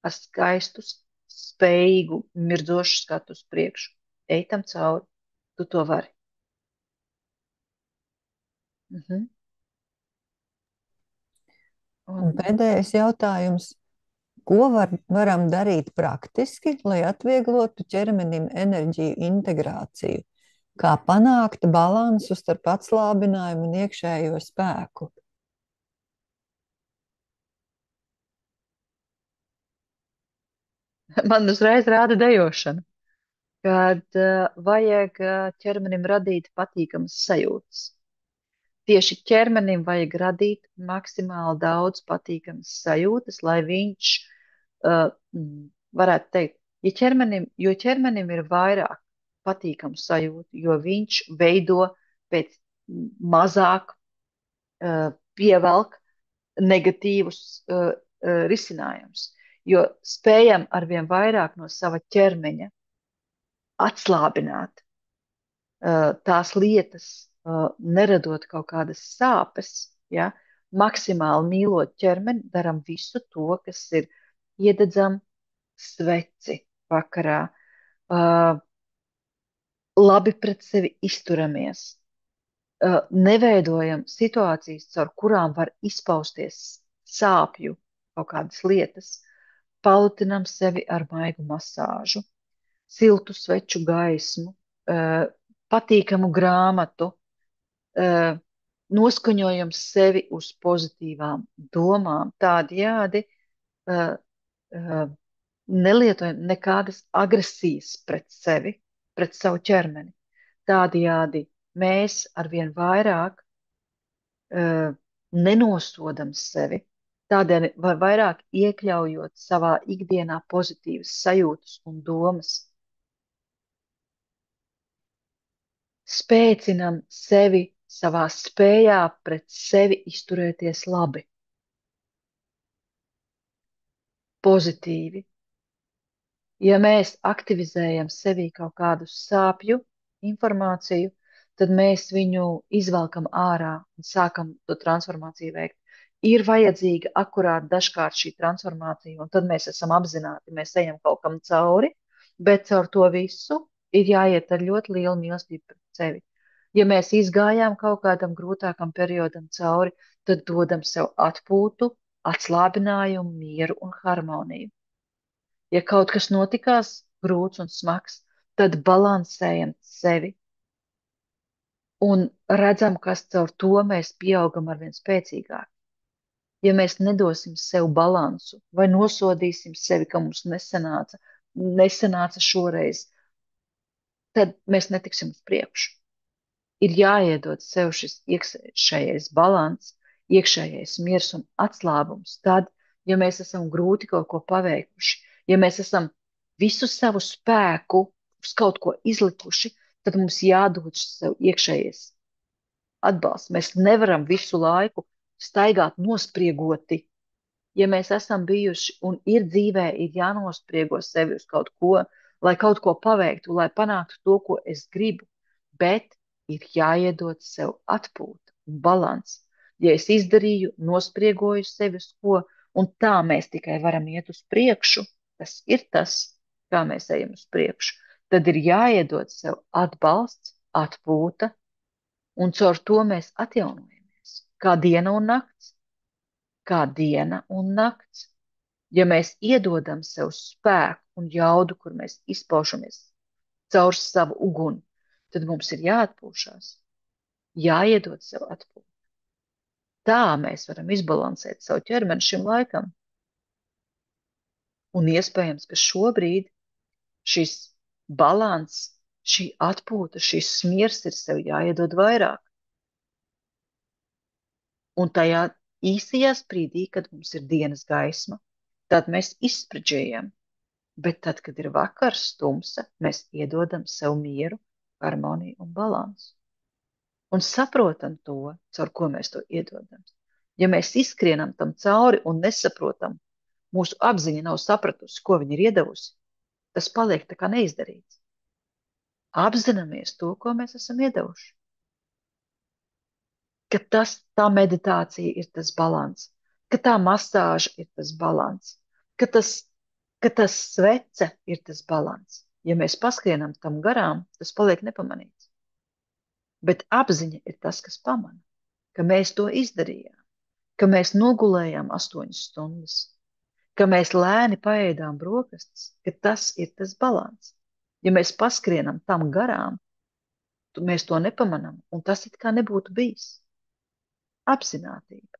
ar skaistu, spējīgu, mirdzošu skatu uz priekšu. Ej tam cauri, tu to vari. Un pēdējais jautājums. Ko varam darīt praktiski, lai atvieglotu ķermenim enerģiju integrāciju? Kā panākt balansu starp atslābinājumu un iekšējo spēku? Man uzreiz rāda dejošana, kad vajag ķermenim radīt patīkamas sajūtas. Tieši ķermenim vajag radīt maksimāli daudz patīkamas sajūtas, lai viņš varētu teikt, jo ķermenim ir vairāk patīkamu sajūtu, jo viņš veido pēc mazāk pievelk negatīvus risinājumus, jo spējam arvien vairāk no sava ķermeņa atslābināt tās lietas, neradot kaut kādas sāpes, ja, maksimāli mīlot ķermeni, daram visu to, kas ir iededzam sveci vakarā, labi pret sevi izturamies, neveidojam situācijas, caur kurām var izpausties sāpju kaut kādas lietas, palutinam sevi ar maigu masāžu, siltu sveču gaismu, patīkamu grāmatu, noskaņojam sevi uz pozitīvām domām, tādējādi nelietojam nekādas agresijas pret sevi, pret savu ķermeni. Tādējādi mēs arvien vairāk nenosodam sevi, tādēļ vairāk iekļaujot savā ikdienā pozitīvas sajūtas un domas. Spēcinam sevi savā spējā pret sevi izturēties labi, pozitīvi. Ja mēs aktivizējam sevī kaut kādu sāpju informāciju, tad mēs viņu izvelkam ārā un sākam to transformāciju veikt. Ir vajadzīga akurāt dažkārt šī transformācija, un tad mēs esam apzināti, mēs ejam kaut kam cauri, bet caur to visu ir jāiet ar ļoti lielu mīlestību pret sevi. Ja mēs izgājām kaut kādam grūtākam periodam cauri, tad dodam sev atpūtu, atslābinājumu, mieru un harmoniju. Ja kaut kas notikās grūts un smags, tad balansējam sevi un redzam, kas caur to mēs pieaugam arvien spēcīgāk. Ja mēs nedosim sev balansu vai nosodīsim sevi, ka mums nesanāca šoreiz, tad mēs netiksim uz priekšu. Ir jāiedod sev šis iekšējais balans, iekšējais miers un atslābums tad, ja mēs esam grūti kaut ko paveikuši, ja mēs esam visu savu spēku uz kaut ko izlikuši, tad mums jādod sev iekšējais atbalsts. Mēs nevaram visu laiku staigāt nospriegoti. Ja mēs esam bijuši un ir dzīvē, ir jānospriego sevi uz kaut ko, lai kaut ko paveiktu, lai panāktu to, ko es gribu, bet ir jāiedod sev atpūta un balans. Ja es izdarīju, nospriegoju sevi uz ko, un tā mēs tikai varam iet uz priekšu, tas ir tas, kā mēs ejam uz priekšu, tad ir jāiedod sev atbalsts, atpūta, un caur to mēs atjaunojamies. Kā diena un nakts. Kā diena un nakts. Ja mēs iedodam sev spēku un jaudu, kur mēs izpaušamies caur savu uguni, tad mums ir jāatpūšas, jāiedod sev atpūtu. Tā mēs varam izbalansēt savu ķermeni šim laikam. Un iespējams, ka šobrīd šis balans, šī atpūta, šis miers ir sev jāiedod vairāk. Un tajā īsajā sprīdī, kad mums ir dienas gaisma, tad mēs izsprudžējam. Bet tad, kad ir vakars, tumsa, mēs iedodam sev mieru, harmoniju un balansu. Un saprotam to, caur ko mēs to iedodam. Ja mēs izskrienam tam cauri un nesaprotam, mūsu apziņa nav sapratusi, ko viņa ir iedavusi, tas paliek tā kā neizdarīts. Apzināmies to, ko mēs esam iedevuši. Ka tā meditācija ir tas balans, ka tā masāža ir tas balans, ka tas svece ir tas balans. Ja mēs paskrienam tam garām, tas paliek nepamanīts. Bet apziņa ir tas, kas pamana, ka mēs to izdarījām, ka mēs nogulējām 8 stundas, ka mēs lēni paēdām brokastis, ka tas ir tas balans. Ja mēs paskrienam tam garām, mēs to nepamanām, un tas it kā nebūtu bijis. Apzinātība.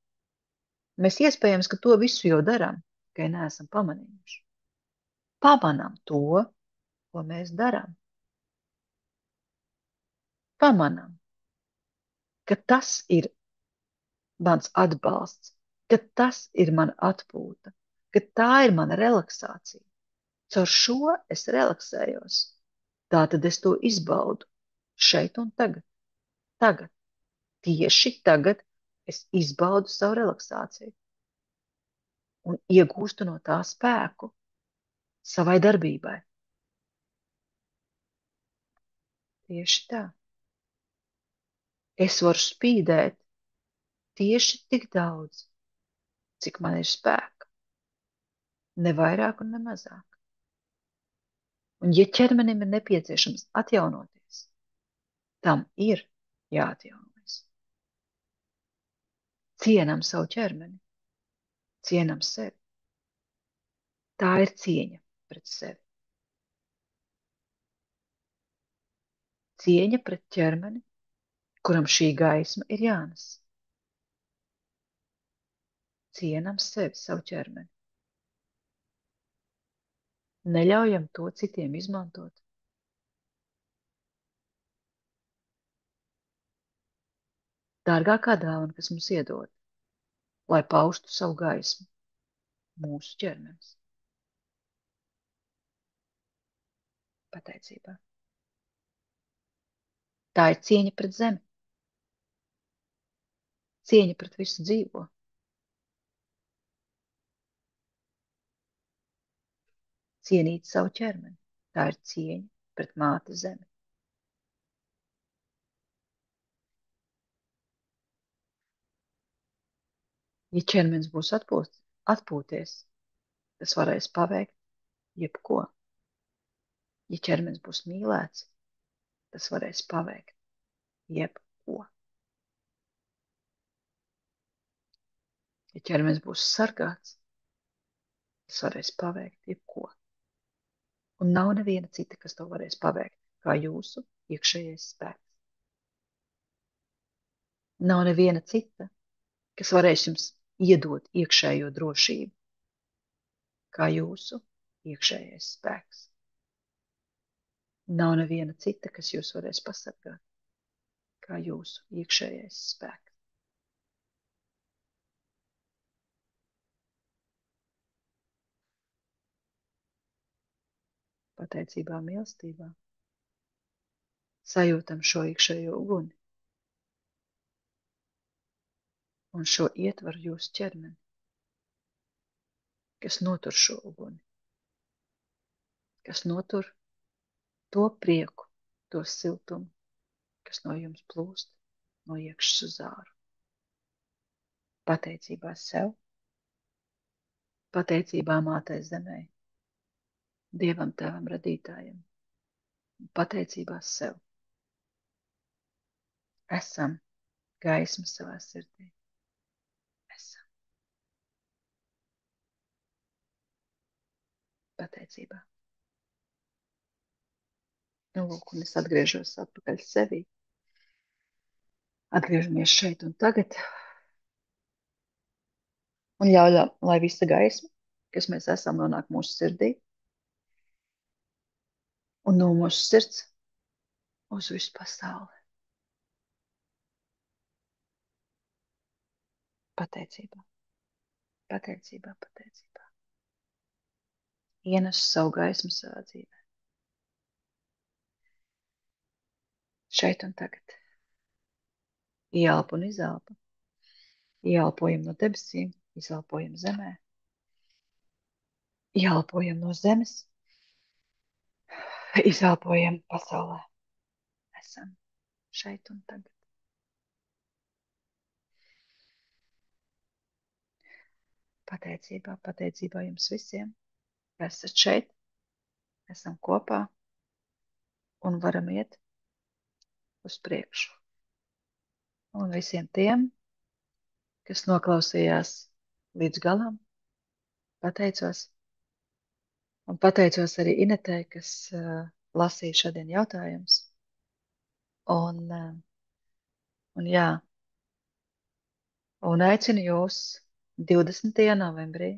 Mēs iespējams, ka to visu jau darām, tikai neesam pamanījuši. Pamanām to, ko mēs darām. Pamanām, ka tas ir mans atbalsts, ka tas ir mana atpūta, ka tā ir mana relaksācija. Caur šo es relaksējos. Tātad es to izbaudu šeit un tagad. Tagad, tieši tagad es izbaudu savu relaksāciju un iegūstu no tā spēku savai darbībai. Tieši tā. Es varu spīdēt tieši tik daudz, cik man ir spēka. Ne vairāk un ne mazāk. Un ja ķermenim ir nepieciešams atjaunoties, tam ir jāatjaunojas. Cienam savu ķermeni, cienam sevi. Tā ir cieņa pret sevi. Cieņa pret ķermeni, kuram šī gaisma ir jānes. Cienam sevi, savu ķermeni. Neļaujam to citiem izmantot. Dārgākā dāvana, kas mums iedod, lai paustu savu gaismu, mūsu ķermenis. Pateicībā. Tā ir cieņa pret zemi. Cieņa pret visu dzīvo. Cienīt savu ķermeni. Tā ir cieņa pret māti zemi. Ja ķermenis būs atpūties, tas varēs paveikt jebko. Ja ķermenis būs mīlēts, tas varēs paveikt jebko. Ja ķermenis būs sargāts, tas varēs paveikt jebko. Un nav neviena cita, kas to varēs paveikt, kā jūsu iekšējais spēks. Nav neviena cita, kas varēs jums iedot iekšējo drošību, kā jūsu iekšējais spēks. Nav neviena cita, kas jūs varēs pasargāt, kā jūsu iekšējais spēks. Pateicībā, mīlestībā sajūtam šo iekšējo uguni un šo ietvaru jūsu ķermeni, kas notur šo uguni, kas notur to prieku, to siltumu, kas no jums plūst no iekšas uz āru. Pateicībā sev, pateicībā mātei zemē, Dievam tēvam radītājam, un pateicībā sev. Esam gaisma savā sirdī. Esam. Pateicībā. Nu, lūk, un es atgriežos atpakaļ sevī. Atgriežamies šeit un tagad. Un ļauj, lai visa gaisma, kas mēs esam, nonāk mūsu sirdī. Un no mūsu sirds uz visu pasauli. Pateicībā, pateicībā, pateicībā. Ienesu savu gaismu savā dzīvē. Šeit un tagad. Ieelpu un izelpu. Ieelpojam no debesīm, izelpojam zemē. Ieelpojam no zemes, izelpojam pasaulē. Esam šeit un tagad. Pateicībā, pateicībā jums visiem, ka esat šeit, esam kopā un varam iet uz priekšu. Un visiem tiem, kas noklausījās līdz galam, pateicos. Un pateicos arī Inetei, kas lasīja šodien jautājumus. Un jā, un aicinu jūs 20. novembrī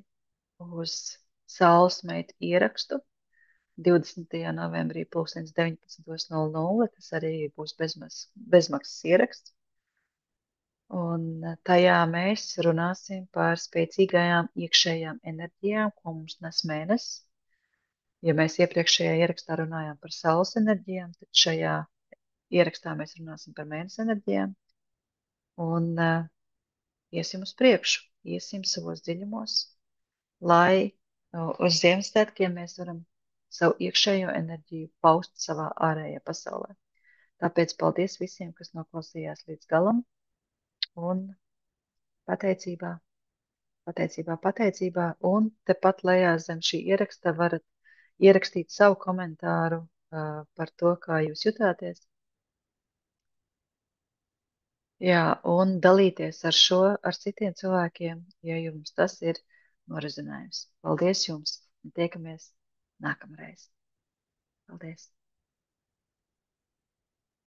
uz Saules meitu ierakstu. 20. novembrī 19.00. Tas arī būs bezmaksas ieraksts. Un tajā mēs runāsim par spēcīgajām iekšējām enerģijām, ko mums nes mēnesis. Ja mēs iepriekšējā ierakstā runājām par saules enerģijām, tad šajā ierakstā mēs runāsim par mēnesi enerģijām. Un iesim uz priekšu, iesim savos dziļumos, lai uz Ziemassvētkiem mēs varam savu iekšējo enerģiju paust savā ārējā pasaulē. Tāpēc paldies visiem, kas noklausījās līdz galam. Un pateicībā, pateicībā, pateicībā. Un tepat lejā zem šī ieraksta varat ierakstīt savu komentāru par to, kā jūs jutāties. Jā, un dalīties ar šo, ar citiem cilvēkiem, ja jums tas ir norezinājums. Paldies jums un tiekamies nākamreiz. Paldies!